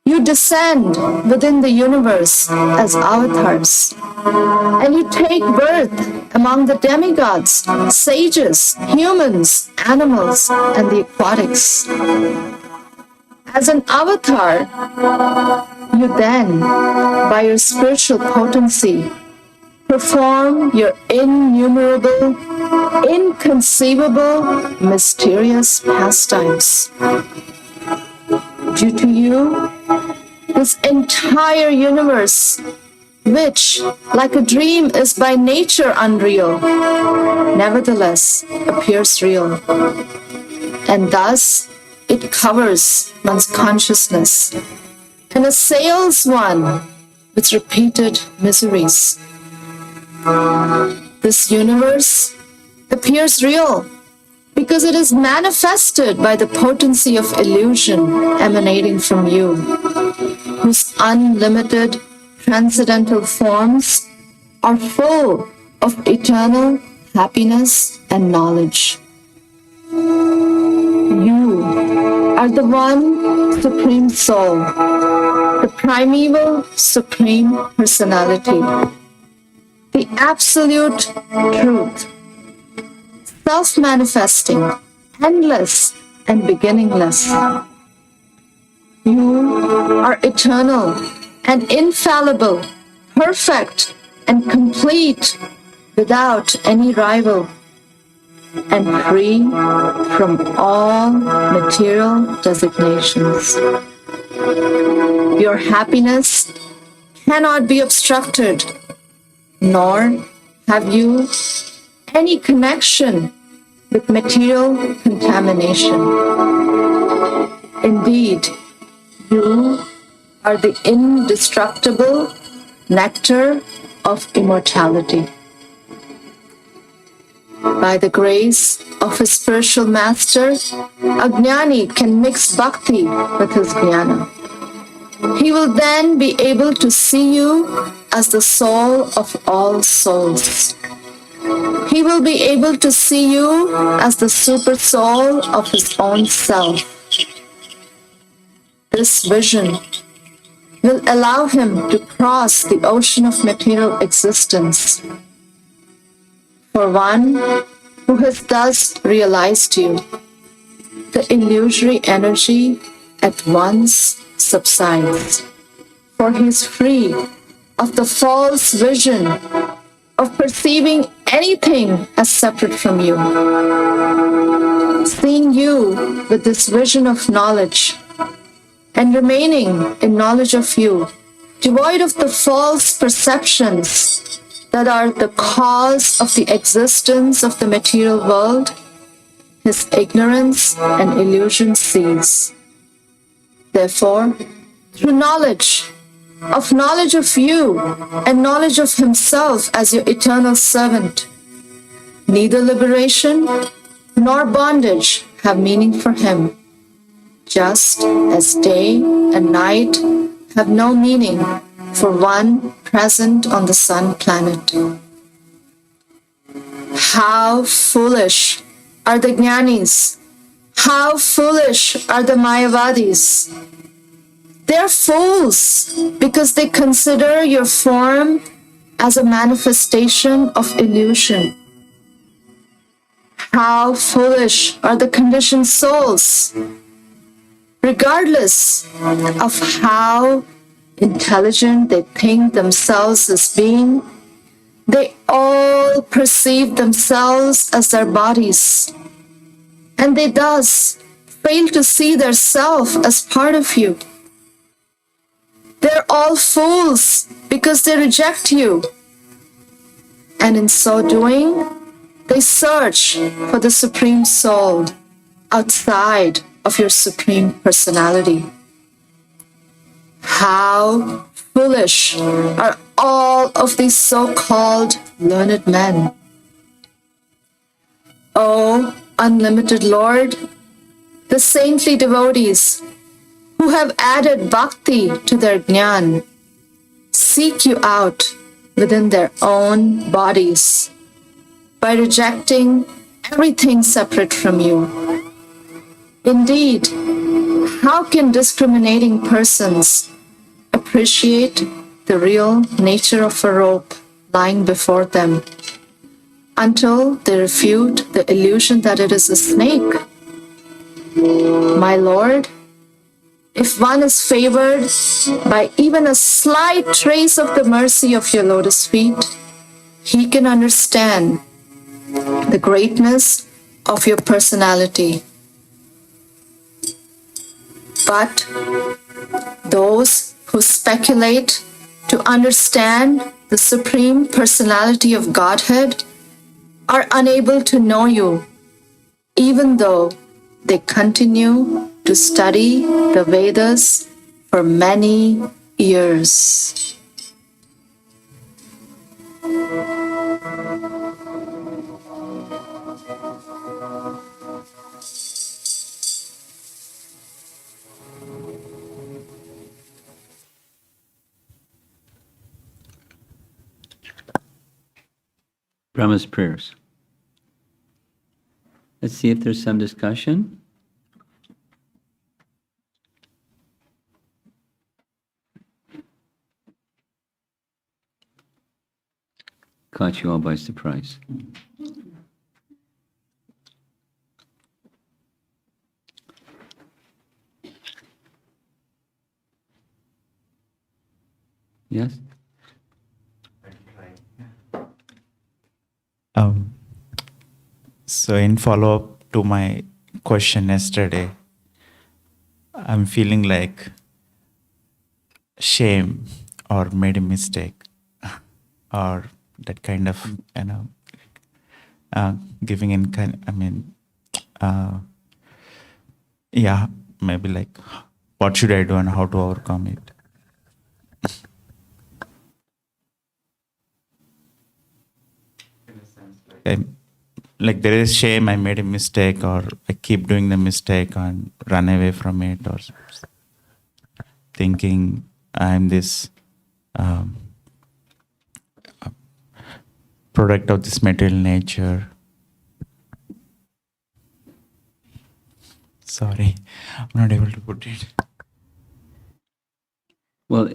you descend within the universe as avatars, and you take birth among the demigods, sages, humans, animals, and the aquatics. As an avatar, you then, by your spiritual potency, perform your innumerable, inconceivable, mysterious pastimes. Due to you, this entire universe, which, like a dream, is by nature unreal, nevertheless appears real. And thus, it covers one's consciousness and assails one with repeated miseries. This universe appears real because it is manifested by the potency of illusion emanating from you, whose unlimited transcendental forms are full of eternal happiness and knowledge. You are the one Supreme Soul, the primeval Supreme Personality, the Absolute Truth, self-manifesting, endless and beginningless. You are eternal and infallible, perfect and complete, without any rival, and free from all material designations. Your happiness cannot be obstructed, nor have you any connection with material contamination. Indeed, you are the indestructible nectar of immortality. By the grace of his spiritual master, a jnani can mix bhakti with his jnana. He will then be able to see you as the soul of all souls. He will be able to see you as the super soul of his own self. This vision will allow him to cross the ocean of material existence. For one who has thus realized you, the illusory energy at once subsides, for he is free of the false vision of perceiving anything as separate from you. Seeing you with this vision of knowledge and remaining in knowledge of you, devoid of the false perceptions that are the cause of the existence of the material world, his ignorance and illusion cease. Therefore, through knowledge of you and knowledge of himself as your eternal servant, neither liberation nor bondage have meaning for him, just as day and night have no meaning for one present on the sun planet. How foolish are the jnanis! How foolish are the mayavadis! They're fools because they consider your form as a manifestation of illusion. How foolish are the conditioned souls! Regardless of how intelligent they think themselves as being, they all perceive themselves as their bodies, and they thus fail to see their self as part of you. They're all fools because they reject you, and in so doing, they search for the Supreme Soul outside of your Supreme Personality. How foolish are all of these so-called learned men. O unlimited Lord, the saintly devotees who have added bhakti to their jnana seek you out within their own bodies by rejecting everything separate from you. Indeed, how can discriminating persons appreciate the real nature of a rope lying before them until they refute the illusion that it is a snake? My Lord, if one is favored by even a slight trace of the mercy of your lotus feet, he can understand the greatness of your personality. But those who speculate to understand the Supreme Personality of Godhead are unable to know you, even though they continue to study the Vedas for many years. Brahma's prayers. Let's see if there's some discussion. Caught you all by surprise. Yes? So in follow-up to my question yesterday, I'm feeling like shame or made a mistake or that kind of, giving in kind, maybe like, what should I do and how to overcome it? like there is shame, I made a mistake, or I keep doing the mistake and run away from it, or thinking I'm this product of this material nature. Sorry, I'm not able to put it. Well,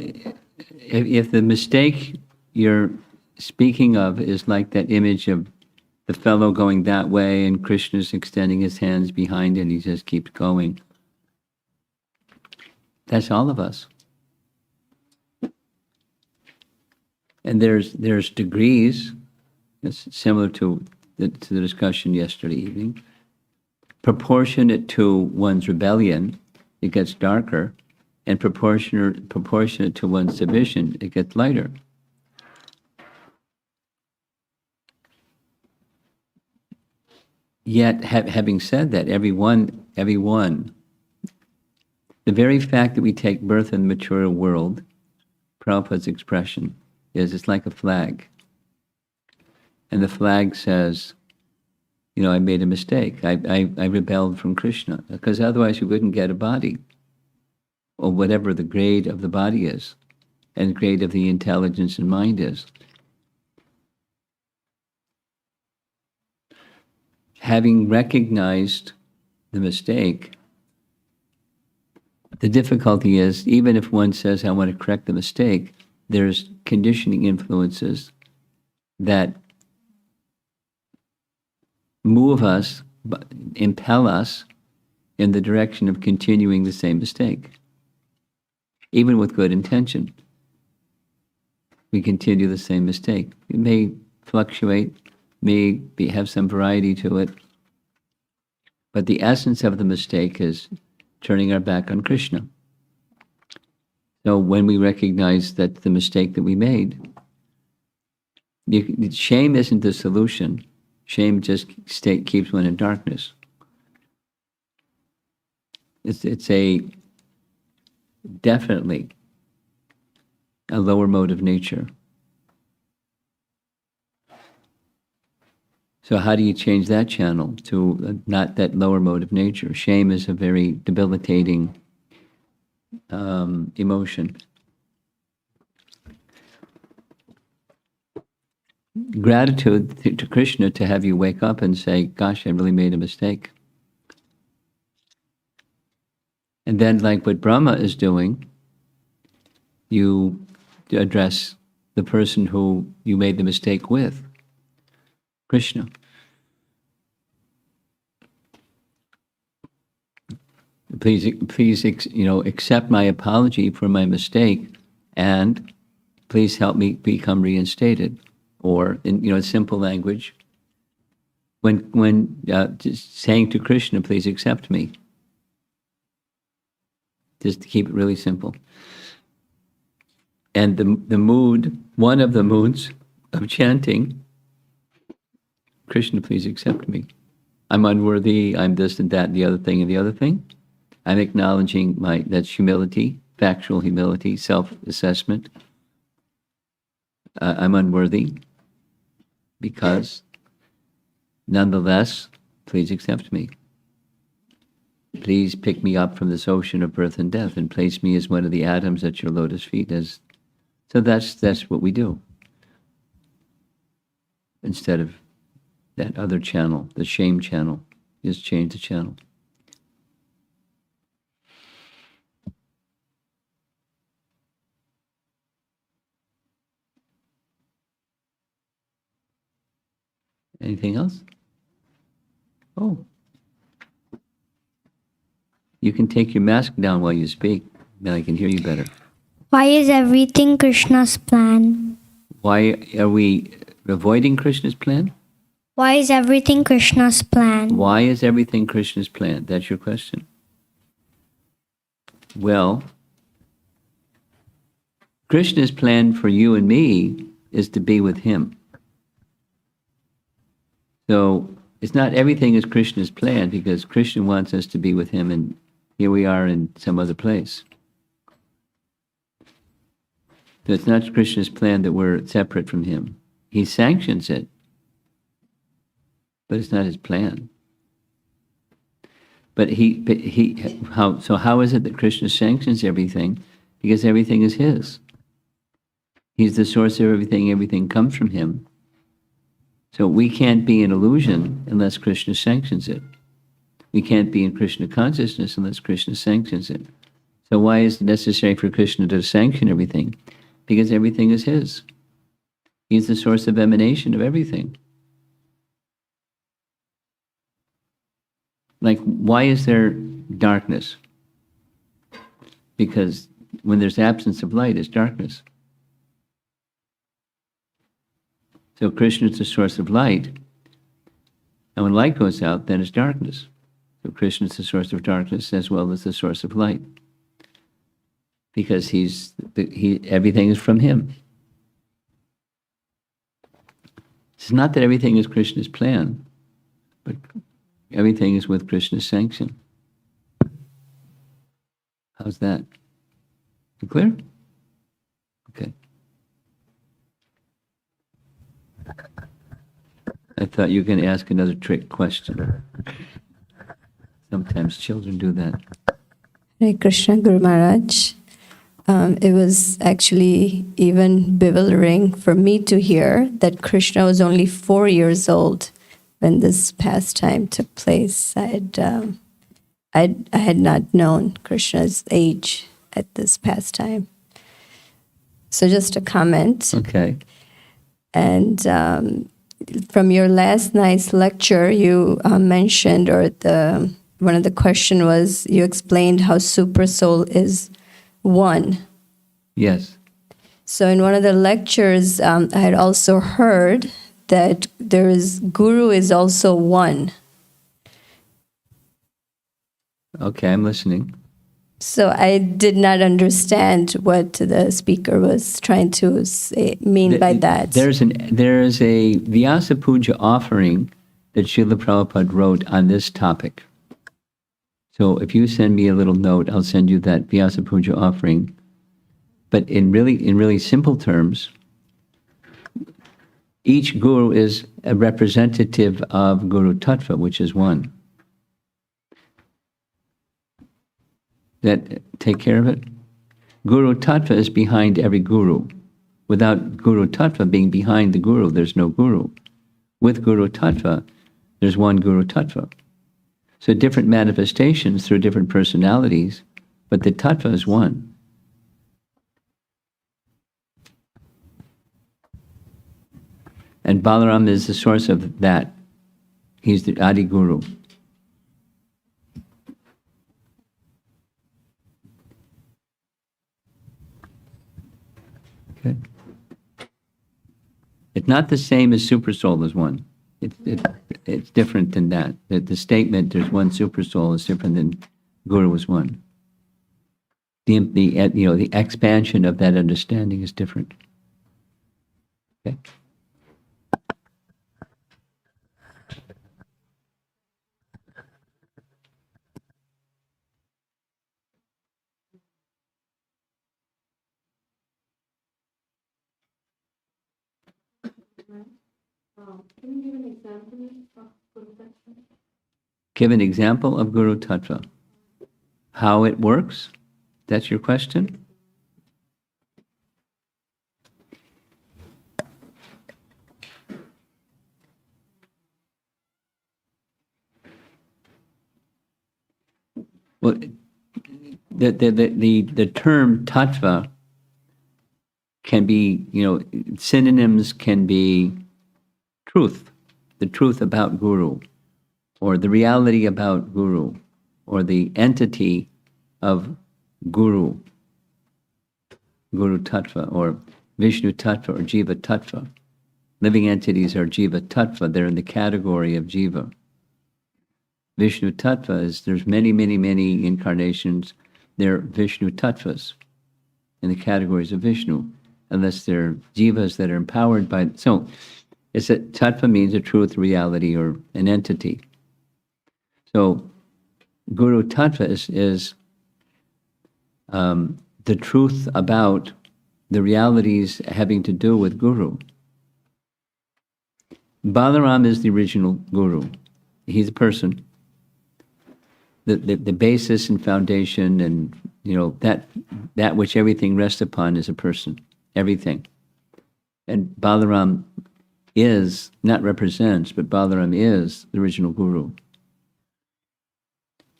if the mistake you're speaking of is like that image of the fellow going that way and Krishna's extending his hands behind and he just keeps going, that's all of us. And there's degrees, it's similar to the discussion yesterday evening. Proportionate to one's rebellion, it gets darker, and proportionate to one's submission, it gets lighter. Yet, having said that, everyone, the very fact that we take birth in the material world, Prabhupada's expression is, it's like a flag. And the flag says, you know, I made a mistake. I rebelled from Krishna, because otherwise you wouldn't get a body, or whatever the grade of the body is, and the grade of the intelligence and mind is. Having recognized the mistake, the difficulty is, even if one says, I want to correct the mistake, there's conditioning influences that move us, impel us in the direction of continuing the same mistake. Even with good intention, we continue the same mistake. It may fluctuate, have some variety to it, but the essence of the mistake is turning our back on Krishna. So when we recognize that the mistake that we made, shame isn't the solution. Shame just keeps one in darkness. It's definitely a lower mode of nature. So how do you change that channel to not that lower mode of nature? Shame is a very debilitating emotion. Gratitude to Krishna to have you wake up and say, gosh, I really made a mistake. And then, like what Brahma is doing, you address the person who you made the mistake with, Krishna. Please, accept my apology for my mistake, and please help me become reinstated. Or, in simple language, when just saying to Krishna, please accept me. Just to keep it really simple. And the mood, one of the moods of chanting, Krishna, please accept me. I'm unworthy, I'm this and that and the other thing and the other thing. I'm acknowledging that's humility, factual humility, self-assessment. I'm unworthy, because nonetheless, please accept me. Please pick me up from this ocean of birth and death and place me as one of the atoms at your lotus feet. So that's what we do. Instead of that other channel, the shame channel, just change the channel. Anything else? Oh. You can take your mask down while you speak, then I can hear you better. Why is everything Krishna's plan? Why are we avoiding Krishna's plan? Why is everything Krishna's plan? Why is everything Krishna's plan? That's your question. Well, Krishna's plan for you and me is to be with him. So it's not everything is Krishna's plan, because Krishna wants us to be with him, and here we are in some other place. So it's not Krishna's plan that we're separate from him. He sanctions it. but it's not his plan. But how is it that Krishna sanctions everything? Because everything is his. He's the source of everything. Everything comes from him. So we can't be in illusion unless Krishna sanctions it. We can't be in Krishna consciousness unless Krishna sanctions it. So why is it necessary for Krishna to sanction everything? Because everything is his. He's the source of emanation of everything. Like, why is there darkness? Because when there's absence of light, it's darkness. So Krishna is the source of light, and when light goes out, then it's darkness. So Krishna is the source of darkness as well as the source of light, because everything is from him. It's not that everything is Krishna's plan, but everything is with Krishna's sanction. How's that? You clear? Okay. I thought you were going to ask another trick question. Sometimes children do that. Hare Krishna, Guru Maharaj. It was actually even bewildering for me to hear that Krishna was only 4 years old when this pastime took place. I had not known Krishna's age at this pastime. So just a comment. Okay. And from your last night's lecture, you mentioned, or one of the question was, you explained how Super Soul is one. Yes. So in one of the lectures, I had also heard that Guru is also one. Okay, I'm listening. So I did not understand what the speaker was trying to mean by that. There is a Vyasa Puja offering that Srila Prabhupada wrote on this topic. So if you send me a little note, I'll send you that Vyasa Puja offering. But in really simple terms, each guru is a representative of Guru Tattva, which is one. That take care of it? Guru Tattva is behind every guru. Without Guru Tattva being behind the guru, there's no guru. With Guru Tattva, there's one Guru Tattva. So different manifestations through different personalities, but the Tattva is one. And Balaram is the source of that. He's the Adi Guru. Okay. It's not the same as Super Soul as one. It's different than that. The statement, there's one Super Soul, is different than Guru is one. The expansion of that understanding is different. Okay. Can you give an example of Guru Tattva? Give an example of Guru Tattva. How it works? That's your question? Well, the term tattva can be, synonyms can be truth, the truth about Guru, or the reality about Guru, or the entity of Guru, Guru Tattva, or Vishnu Tattva, or Jiva Tattva. Living entities are Jiva Tattva. They're in the category of Jiva. Vishnu Tattva is, there's many, many, many incarnations. They're Vishnu Tattvas in the categories of Vishnu, unless they're Jivas that are empowered by... So, it's that Tattva means a truth, reality, or an entity. So, Guru Tattva is the truth about the realities having to do with Guru. Balaram is the original guru. He's a person. The basis and foundation and, that which everything rests upon is a person. Everything. And Balaram is, not represents, but Balaram is the original guru.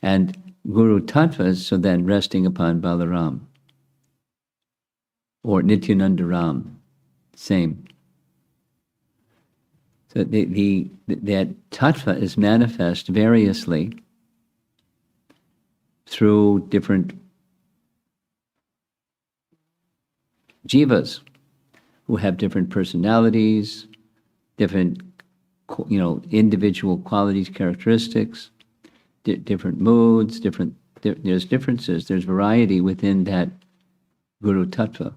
And Guru Tattva is so then resting upon Balaram. Or Nityananda Ram. Same. So that tattva is manifest variously through different jivas who have different personalities, different, individual qualities, characteristics, different moods, there's differences, there's variety within that Guru Tattva.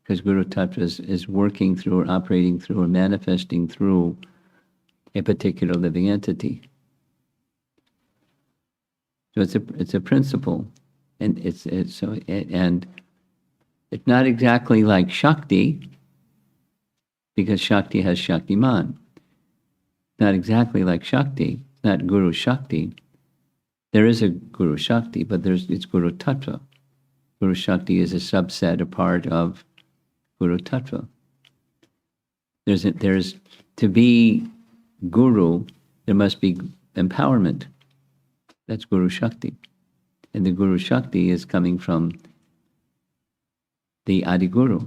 Because Guru Tattva is working through or operating through or manifesting through a particular living entity. So it's a principle, and it's not exactly like Shakti, because Shakti has Shaktiman. It's not exactly like Shakti. It's not Guru Shakti. There is a Guru Shakti, but it's Guru Tattva. Guru Shakti is a subset, a part of Guru Tattva. There's to be Guru, there must be empowerment. That's Guru Shakti. And the Guru Shakti is coming from the Adi Guru.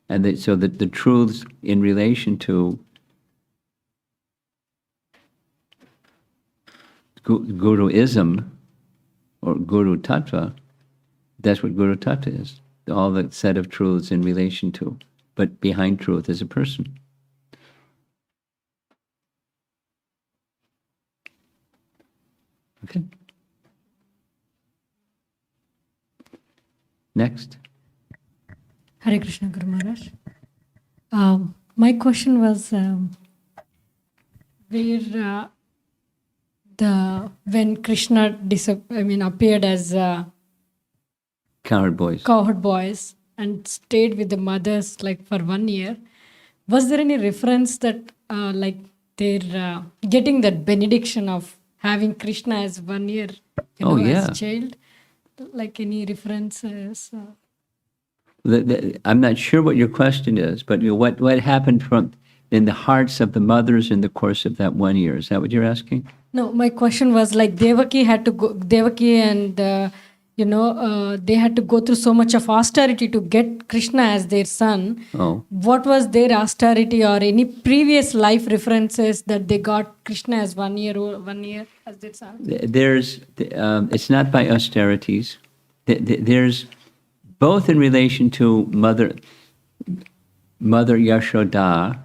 And so that the truths in relation to Guruism or Guru Tattva, that's what Guru Tattva is. All the set of truths in relation to, but behind truth is a person. Okay. Next. Hare Krishna, Guru Maharaj. My question was where when Krishna appeared as Cowherd boys and stayed with the mothers for 1 year, was there any reference that they're getting that benediction of having Krishna as 1 year as a child? Any references? I'm not sure what your question is, but what happened in the hearts of the mothers in the course of that 1 year? Is that what you're asking? No, my question was Devaki had to go. Devaki and they had to go through so much of austerity to get Krishna as their son. Oh. What was their austerity or any previous life references that they got Krishna as 1 year as their son? It's not by austerities. There's both in relation to Mother Yashoda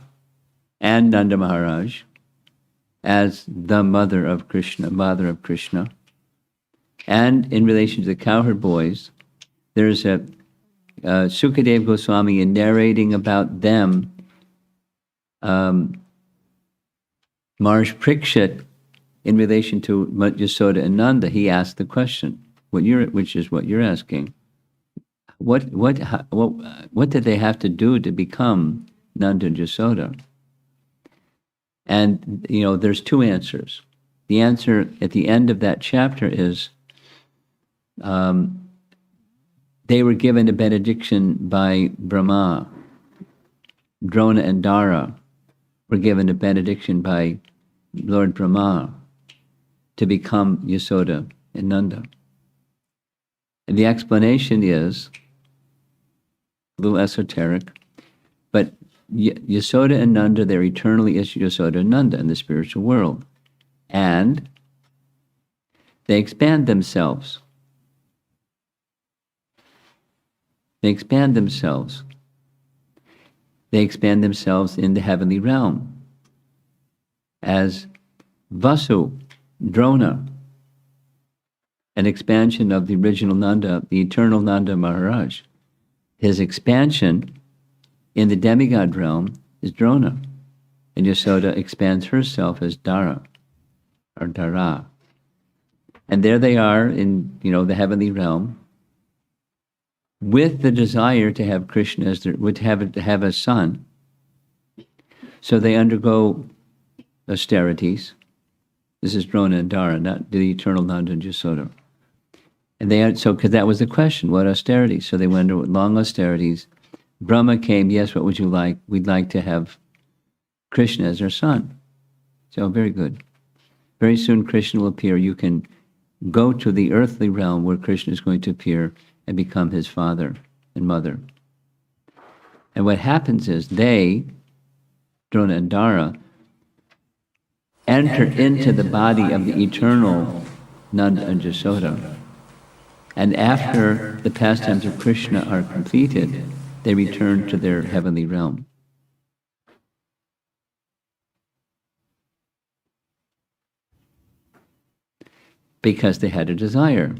and Nanda Maharaj as the mother of Krishna, and in relation to the cowherd boys, there's a Sukadeva Goswami in narrating about them. Maharaj Parikshit, in relation to Yasoda and Nanda, he asked the question, which is what you're asking. What did they have to do to become Nanda and Yasoda? And there's two answers. The answer at the end of that chapter is they were given a benediction by Brahma. Drona and Dara were given a benediction by Lord Brahma to become Yasoda and Nanda. And the explanation is a little esoteric, but Yasoda and Nanda, they're eternally Yasoda and Nanda in the spiritual world. And they expand themselves. They expand themselves in the heavenly realm as Vasu, Drona, an expansion of the original Nanda, the eternal Nanda Maharaj. His expansion in the demigod realm is Drona, and Yasoda expands herself as Dara, or Dara. And there they are in, the heavenly realm, with the desire to have Krishna as to have a son, So they undergo austerities. This is Drona and Dara, not the eternal Nanda and Yasoda. And they had, so, because that was the question, what austerities? So they went under long austerities. Brahma came, yes, what would you like? We'd like to have Krishna as our son. So very good. Very soon Krishna will appear. You can go to the earthly realm where Krishna is going to appear and become his father and mother. And what happens is they, Drona and Dara, enter into the body of the eternal Nanda and Yasoda. And after the pastimes of Krishna are completed, they return to their heavenly realm. Because they had a desire,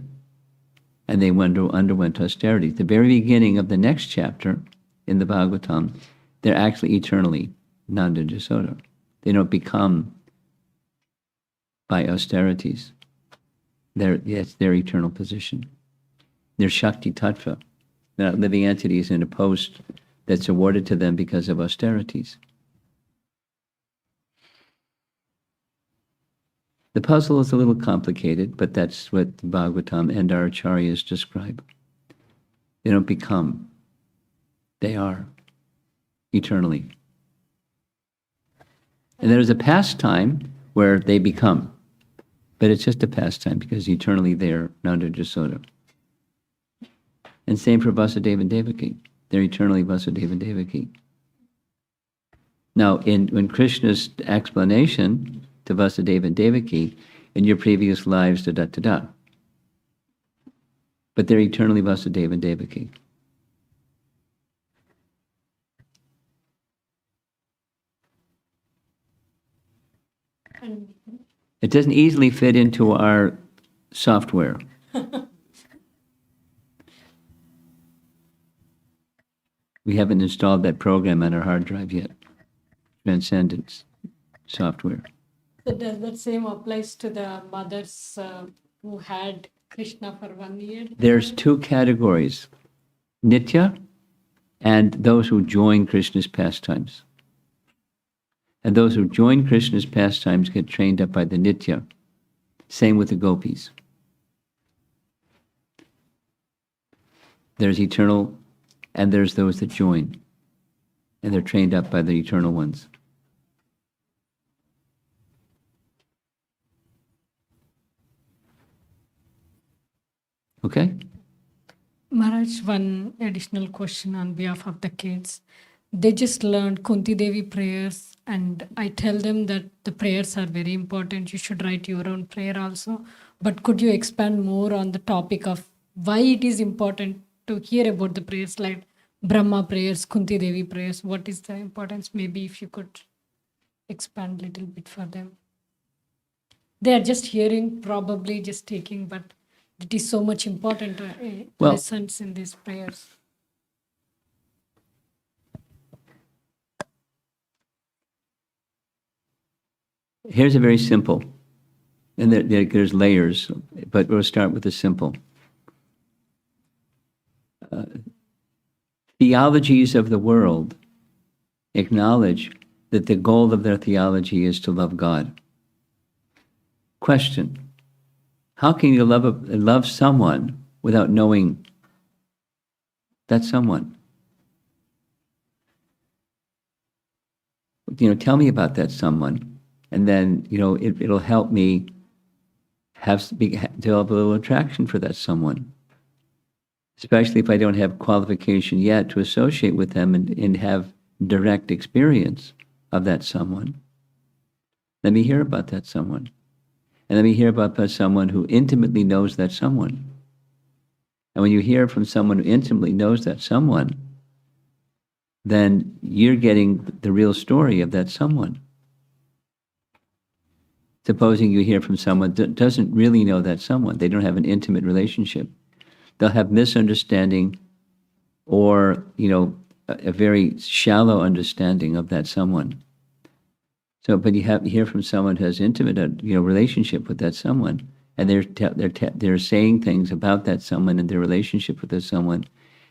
and they underwent austerity. The very beginning of the next chapter in the Bhagavatam, they're actually eternally Nanda and Yasoda. They don't become by austerities. It's their eternal position. They're Shakti Tattva. They're not living entities in a post that's awarded to them because of austerities. The puzzle is a little complicated, but that's what the Bhagavatam and our acharyas describe. They don't become. They are eternally. And there's a pastime where they become. But it's just a pastime because eternally they're Nanda and Yasoda. And same for Vasudeva and Devaki. They're eternally Vasudeva and Devaki. Now, when Krishna's explanation to Vasudeva and Devaki, in your previous lives, da-da-da-da. But they're eternally Vasudeva and Devaki. It doesn't easily fit into our software. We haven't installed that program on our hard drive yet. Transcendence software. So does that same applies to the mothers who had Krishna for 1 year? There's two categories, Nitya and those who join Krishna's pastimes. And those who join Krishna's pastimes get trained up by the Nitya. Same with the gopis. There's eternal, and there's those that join. And they're trained up by the eternal ones. Okay? Maharaj, one additional question on behalf of the kids. They just learned Kunti Devi prayers, and I tell them that the prayers are very important. You should write your own prayer also. But could you expand more on the topic of why it is important to hear about the prayers like Brahma prayers, Kunti Devi prayers? What is the importance? Maybe if you could expand a little bit for them. They are just hearing, probably just taking, but it is so much important lessons in these prayers. Here's a very simple, and there's layers, but we'll start with the simple. Theologies of the world acknowledge that the goal of their theology is to love God. Question: how can you love someone without knowing that someone? Tell me about that someone. And then, it'll help me develop a little attraction for that someone. Especially if I don't have qualification yet to associate with them and have direct experience of that someone. Let me hear about that someone. And let me hear about someone who intimately knows that someone. And when you hear from someone who intimately knows that someone, then you're getting the real story of that someone. Supposing you hear from someone that doesn't really know that someone, they don't have an intimate relationship. They'll have misunderstanding or, a very shallow understanding of that someone. So, but you hear from someone who has intimate, relationship with that someone, and they're saying things about that someone and their relationship with that someone,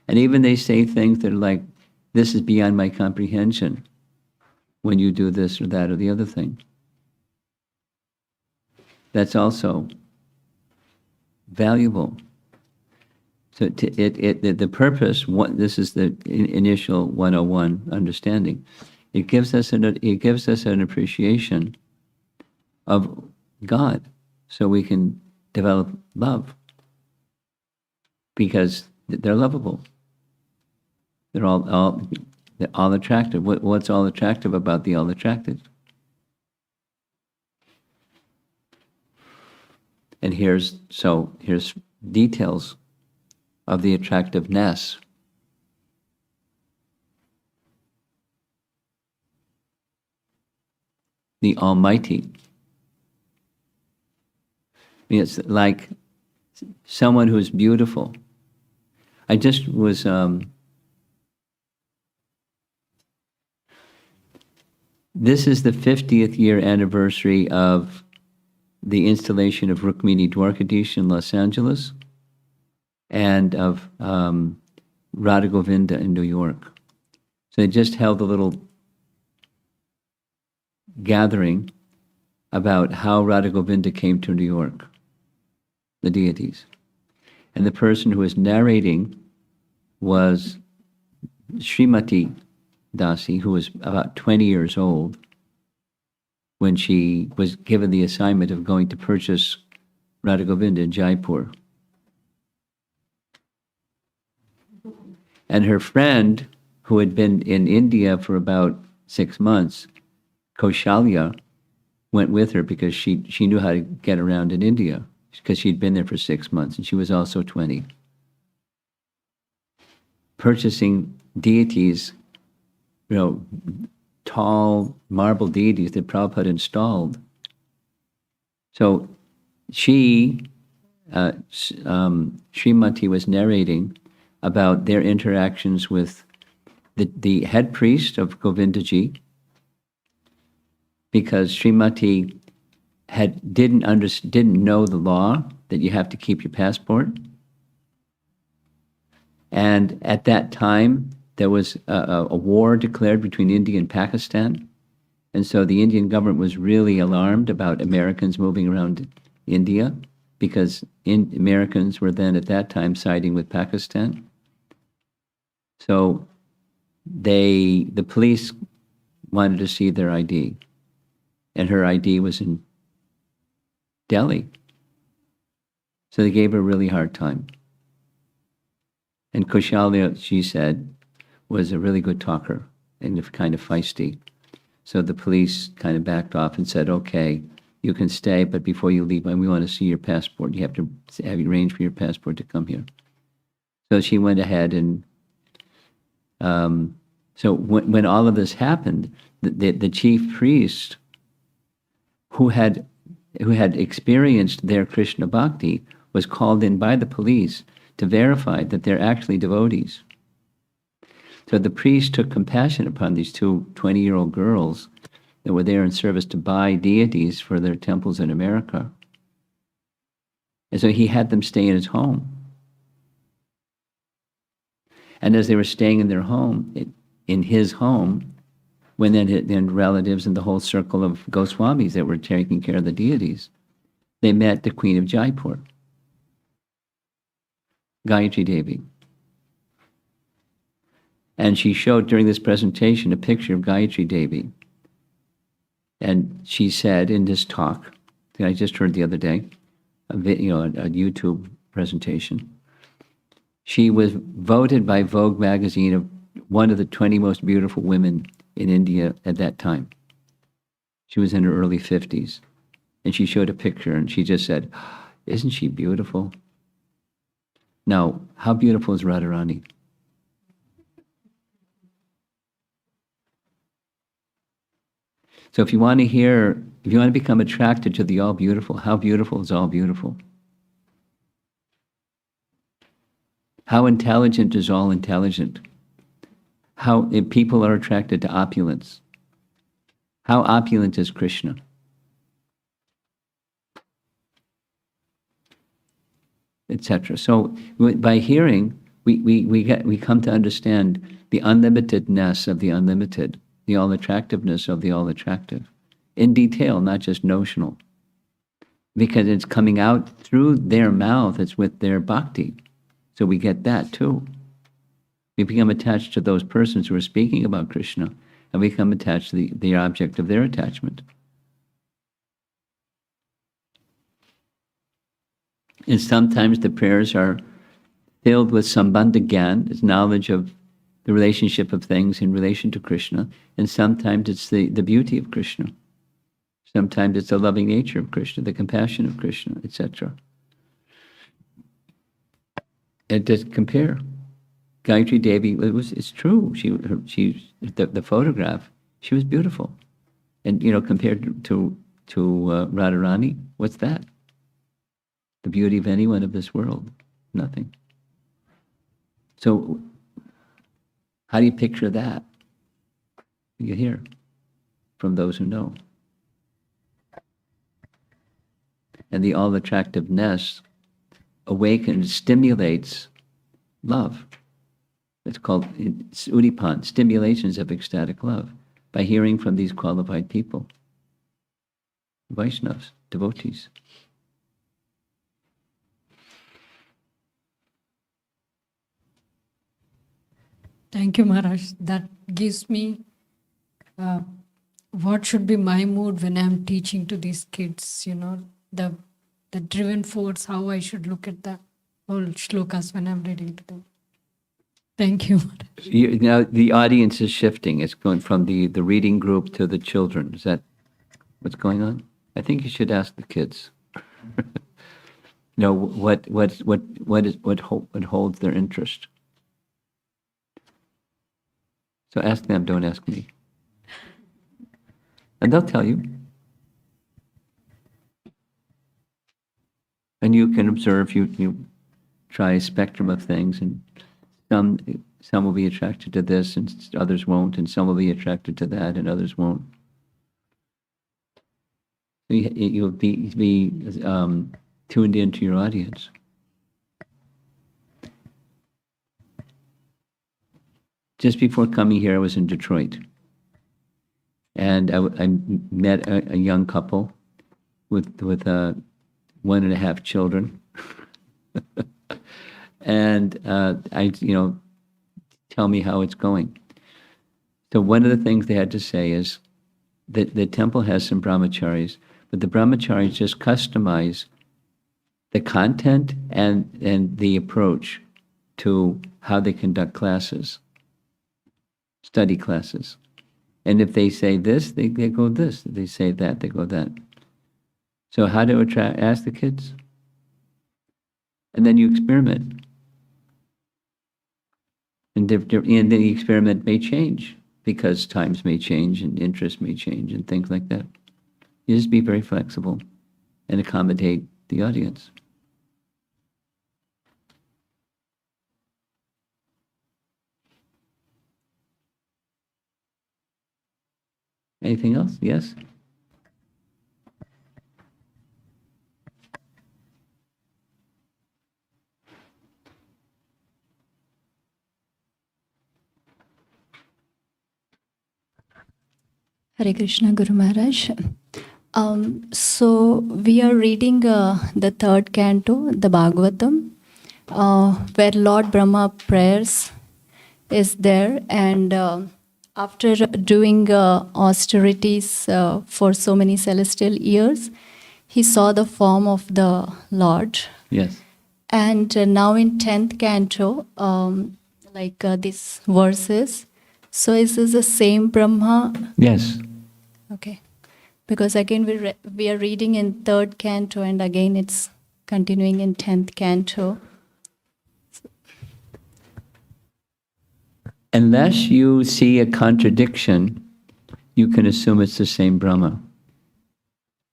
and even they say things that are like, "This is beyond my comprehension." when you do this or that or the other thing. That's also valuable. So the purpose, this is the initial 101 understanding. It gives us an appreciation of God, so we can develop love, because they're lovable. They're all attractive. What's all attractive about the all attractive? And here's details of the attractiveness. The Almighty. It's like someone who's beautiful. I just was this is the 50th year anniversary of the installation of Rukmini Dwarkadish in Los Angeles, and of Radha Govinda in New York. So they just held a little gathering about how Radha Govinda came to New York, the deities. And the person who was narrating was Srimati Dasi, who was about 20 years old when she was given the assignment of going to purchase Radha Govinda in Jaipur. And her friend, who had been in India for about 6 months, Kaushalya, went with her because she knew how to get around in India, because she'd been there for 6 months, and she was also 20. Purchasing deities, tall marble deities that Prabhupada installed. So Srimati was narrating about their interactions with the head priest of Govindaji, because Srimati didn't know the law that you have to keep your passport. And at that time, there was a war declared between India and Pakistan. And so the Indian government was really alarmed about Americans moving around India, because Americans were then at that time siding with Pakistan. So the police wanted to see their ID, and her ID was in Delhi. So they gave her a really hard time. And Kaushalya, she said, was a really good talker and kind of feisty. So the police kind of backed off and said, okay, you can stay, but before you leave, we want to see your passport. You have to have you arrange for your passport to come here. So she went ahead, and so when all of this happened, the chief priest, who had experienced their Krishna bhakti, was called in by the police to verify that they're actually devotees. So the priest took compassion upon these two 20-year-old girls that were there in service to buy deities for their temples in America. And so he had them stay in his home. And as they were staying in their home, in his home, when then relatives and the whole circle of Goswamis that were taking care of the deities, they met the Queen of Jaipur, Gayatri Devi. And she showed during this presentation a picture of Gayatri Devi. And she said in this talk that I just heard the other day, a YouTube presentation, she was voted by Vogue magazine of one of the 20 most beautiful women in India at that time. She was in her early 50s. And she showed a picture, and she just said, isn't she beautiful? Now, how beautiful is Radharani? So if you want to become attracted to the all beautiful, how beautiful is all beautiful? How intelligent is all intelligent? How if people are attracted to opulence? How opulent is Krishna? Etc. So by hearing, we come to understand the unlimitedness of the unlimited, the all-attractiveness of the all-attractive. In detail, not just notional. Because it's coming out through their mouth, it's with their bhakti. So we get that too. We become attached to those persons who are speaking about Krishna, and we become attached to the object of their attachment. And sometimes the prayers are filled with sambandha gyan, it's knowledge of the relationship of things in relation to Krishna, and sometimes it's the beauty of Krishna. Sometimes it's the loving nature of Krishna, the compassion of Krishna, etc. It doesn't compare. Gayatri Devi, it's true. The photograph, she was beautiful. And, compared to Radharani, what's that? The beauty of anyone of this world, nothing. So, how do you picture that? You hear from those who know. And the all-attractiveness awakens, stimulates love. It's called udipan, stimulations of ecstatic love, by hearing from these qualified people, Vaishnavas, devotees. Thank you, Maharaj. That gives me what should be my mood when I'm teaching to these kids, the driven force, how I should look at the whole shlokas when I'm reading to them. Thank you, Maharaj. Now the audience is shifting. It's going from the reading group to the children. Is that what's going on? I think you should ask the kids. What holds their interest. So ask them, don't ask me. And they'll tell you. And you can observe, you try a spectrum of things, and some will be attracted to this and others won't, and some will be attracted to that and others won't. You'll be tuned into your audience. Just before coming here, I was in Detroit, and I met a young couple with 1.5 children, and tell me how it's going. So one of the things they had to say is that the temple has some brahmacharis, but the brahmacharis just customize the content and the approach to how they conduct classes. Study classes. And if they say this, they go this. If they say that, they go that. So how to ask the kids? And then you experiment. And the experiment may change because times may change and interests may change and things like that. You just be very flexible and accommodate the audience. Anything else? Yes? Hare Krishna, Guru Maharaj. So we are reading the third canto, the Bhagavatam, where Lord Brahma prayers is there, and after doing austerities for so many celestial years, he saw the form of the Lord. Yes. And now in 10th canto, these verses, so is this the same Brahma? Yes. Okay. Because again we are reading in 3rd canto, and again it's continuing in 10th canto. Unless you see a contradiction, you can assume it's the same Brahma.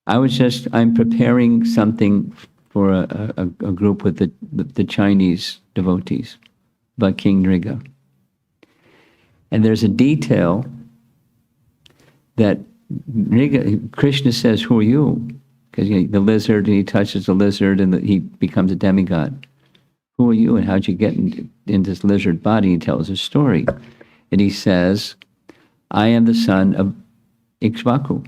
I'm preparing something for a group with the Chinese devotees about King Nriga. And there's a detail that Krishna says, who are you? Because the lizard, and he touches the lizard and he becomes a demigod. Who are you and how'd you get in this lizard body? He tells a story. And he says, I am the son of Ikshvaku.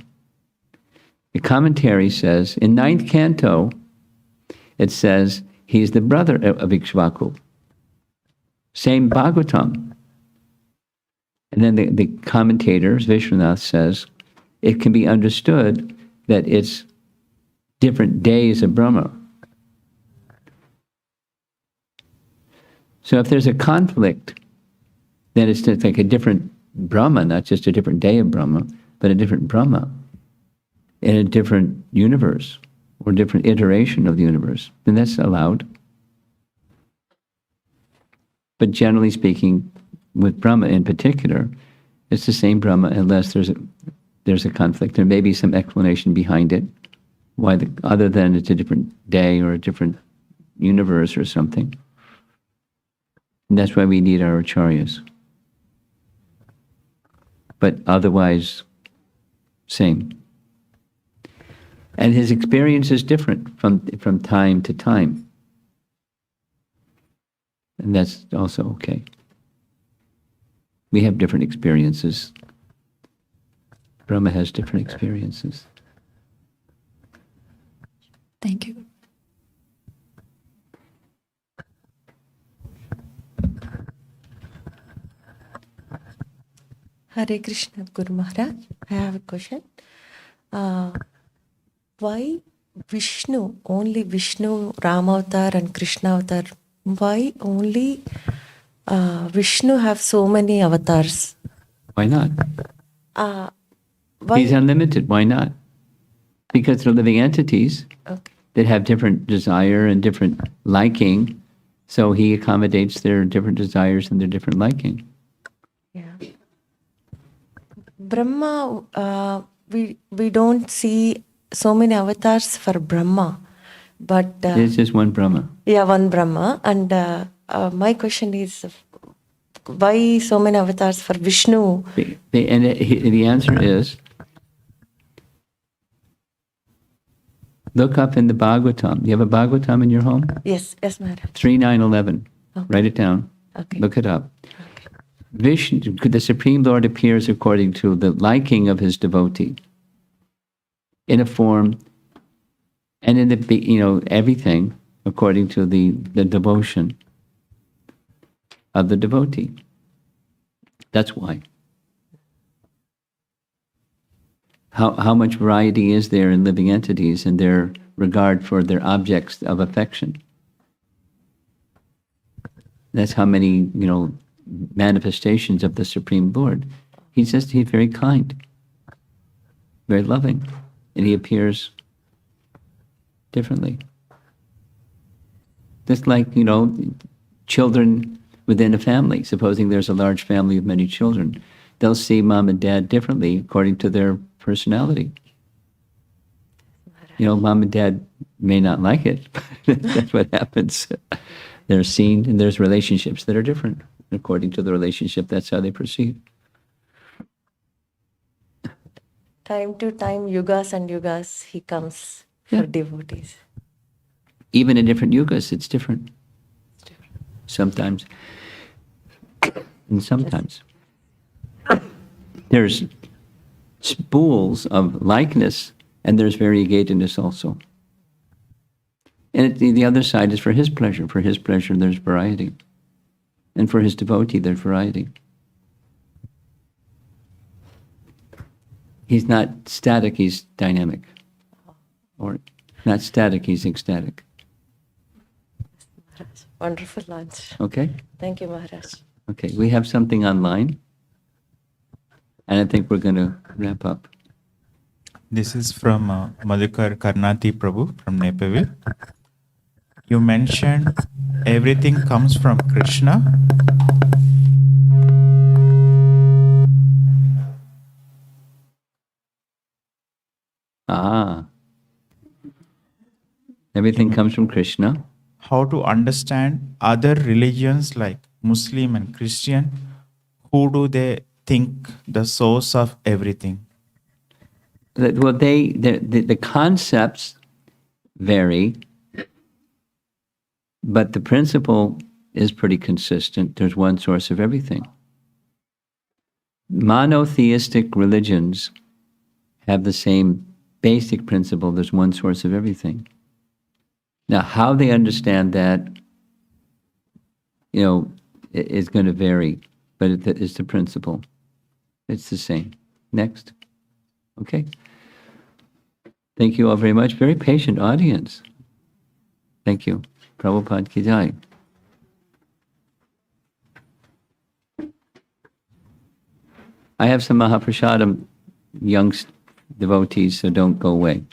The commentary says, in 9th canto, it says, he's the brother of Ikshvaku. Same Bhagavatam. And then the commentators, Vishwanath says, it can be understood that it's different days of Brahma. So if there's a conflict, then it's just like a different Brahma, not just a different day of Brahma, but a different Brahma in a different universe or different iteration of the universe. Then that's allowed. But generally speaking, with Brahma in particular, it's the same Brahma unless there's a conflict. There may be some explanation behind it, why other than it's a different day or a different universe or something. And that's why we need our acharyas. But otherwise, same. And his experience is different from time to time. And that's also okay. We have different experiences. Brahma has different experiences. Thank you. Hare Krishna, Guru Maharaj. I have a question. Why Vishnu, only Vishnu, Rama avatar and Krishna avatar, why only Vishnu have so many avatars? Why not? Why? He's unlimited. Why not? Because they're living entities Okay. that have different desire and different liking. So he accommodates their different desires and their different liking. Yeah. Brahma, we don't see so many avatars for Brahma, but There's just one Brahma. yeah, one Brahma. And my question is, why so many avatars for Vishnu? The answer is, look up in the Bhagavatam. You have a Bhagavatam in your home? Yes, Maharaj. 3:9-11. Okay. Write it down. Okay. Look it up. Vishnu, the Supreme Lord appears according to the liking of his devotee, in a form, and in the everything according to the devotion of the devotee. That's why. How much variety is there in living entities and their regard for their objects of affection? That's how many, manifestations of the Supreme Lord. He's very kind, very loving, and he appears differently. Just like, children within a family. Supposing there's a large family of many children, they'll see mom and dad differently according to their personality. Mom and dad may not like it, but that's what happens. They're seen, and there's relationships that are different. According to the relationship, that's how they proceed. Time to time, yugas and yugas, he comes for devotees. Even in different yugas, it's different. Sometimes. And sometimes. There's spools of likeness, and there's variegatedness also. And the other side is for his pleasure. For his pleasure, there's variety. And for his devotee, there's variety. He's not static, he's dynamic. Or not static, he's ecstatic. Wonderful lunch. Okay? Thank you, Maharaj. Okay, we have something online. And I think we're going to wrap up. This is from Madhukar Karnati Prabhu from Naperville. You mentioned everything comes from Krishna. Everything comes from Krishna. How to understand other religions like Muslim and Christian? Who do they think the source of everything? Well, the concepts vary, but the principle is pretty consistent. There's one source of everything. monotheistic religions have the same basic principle. There's one source of everything. Now, how they understand that, is going to vary, but it's the principle. It's the same. Next. Okay. Thank you all very much. Very patient audience. Thank you. Prabhupada ki jai. I have some Mahaprasadam, young devotees, so don't go away.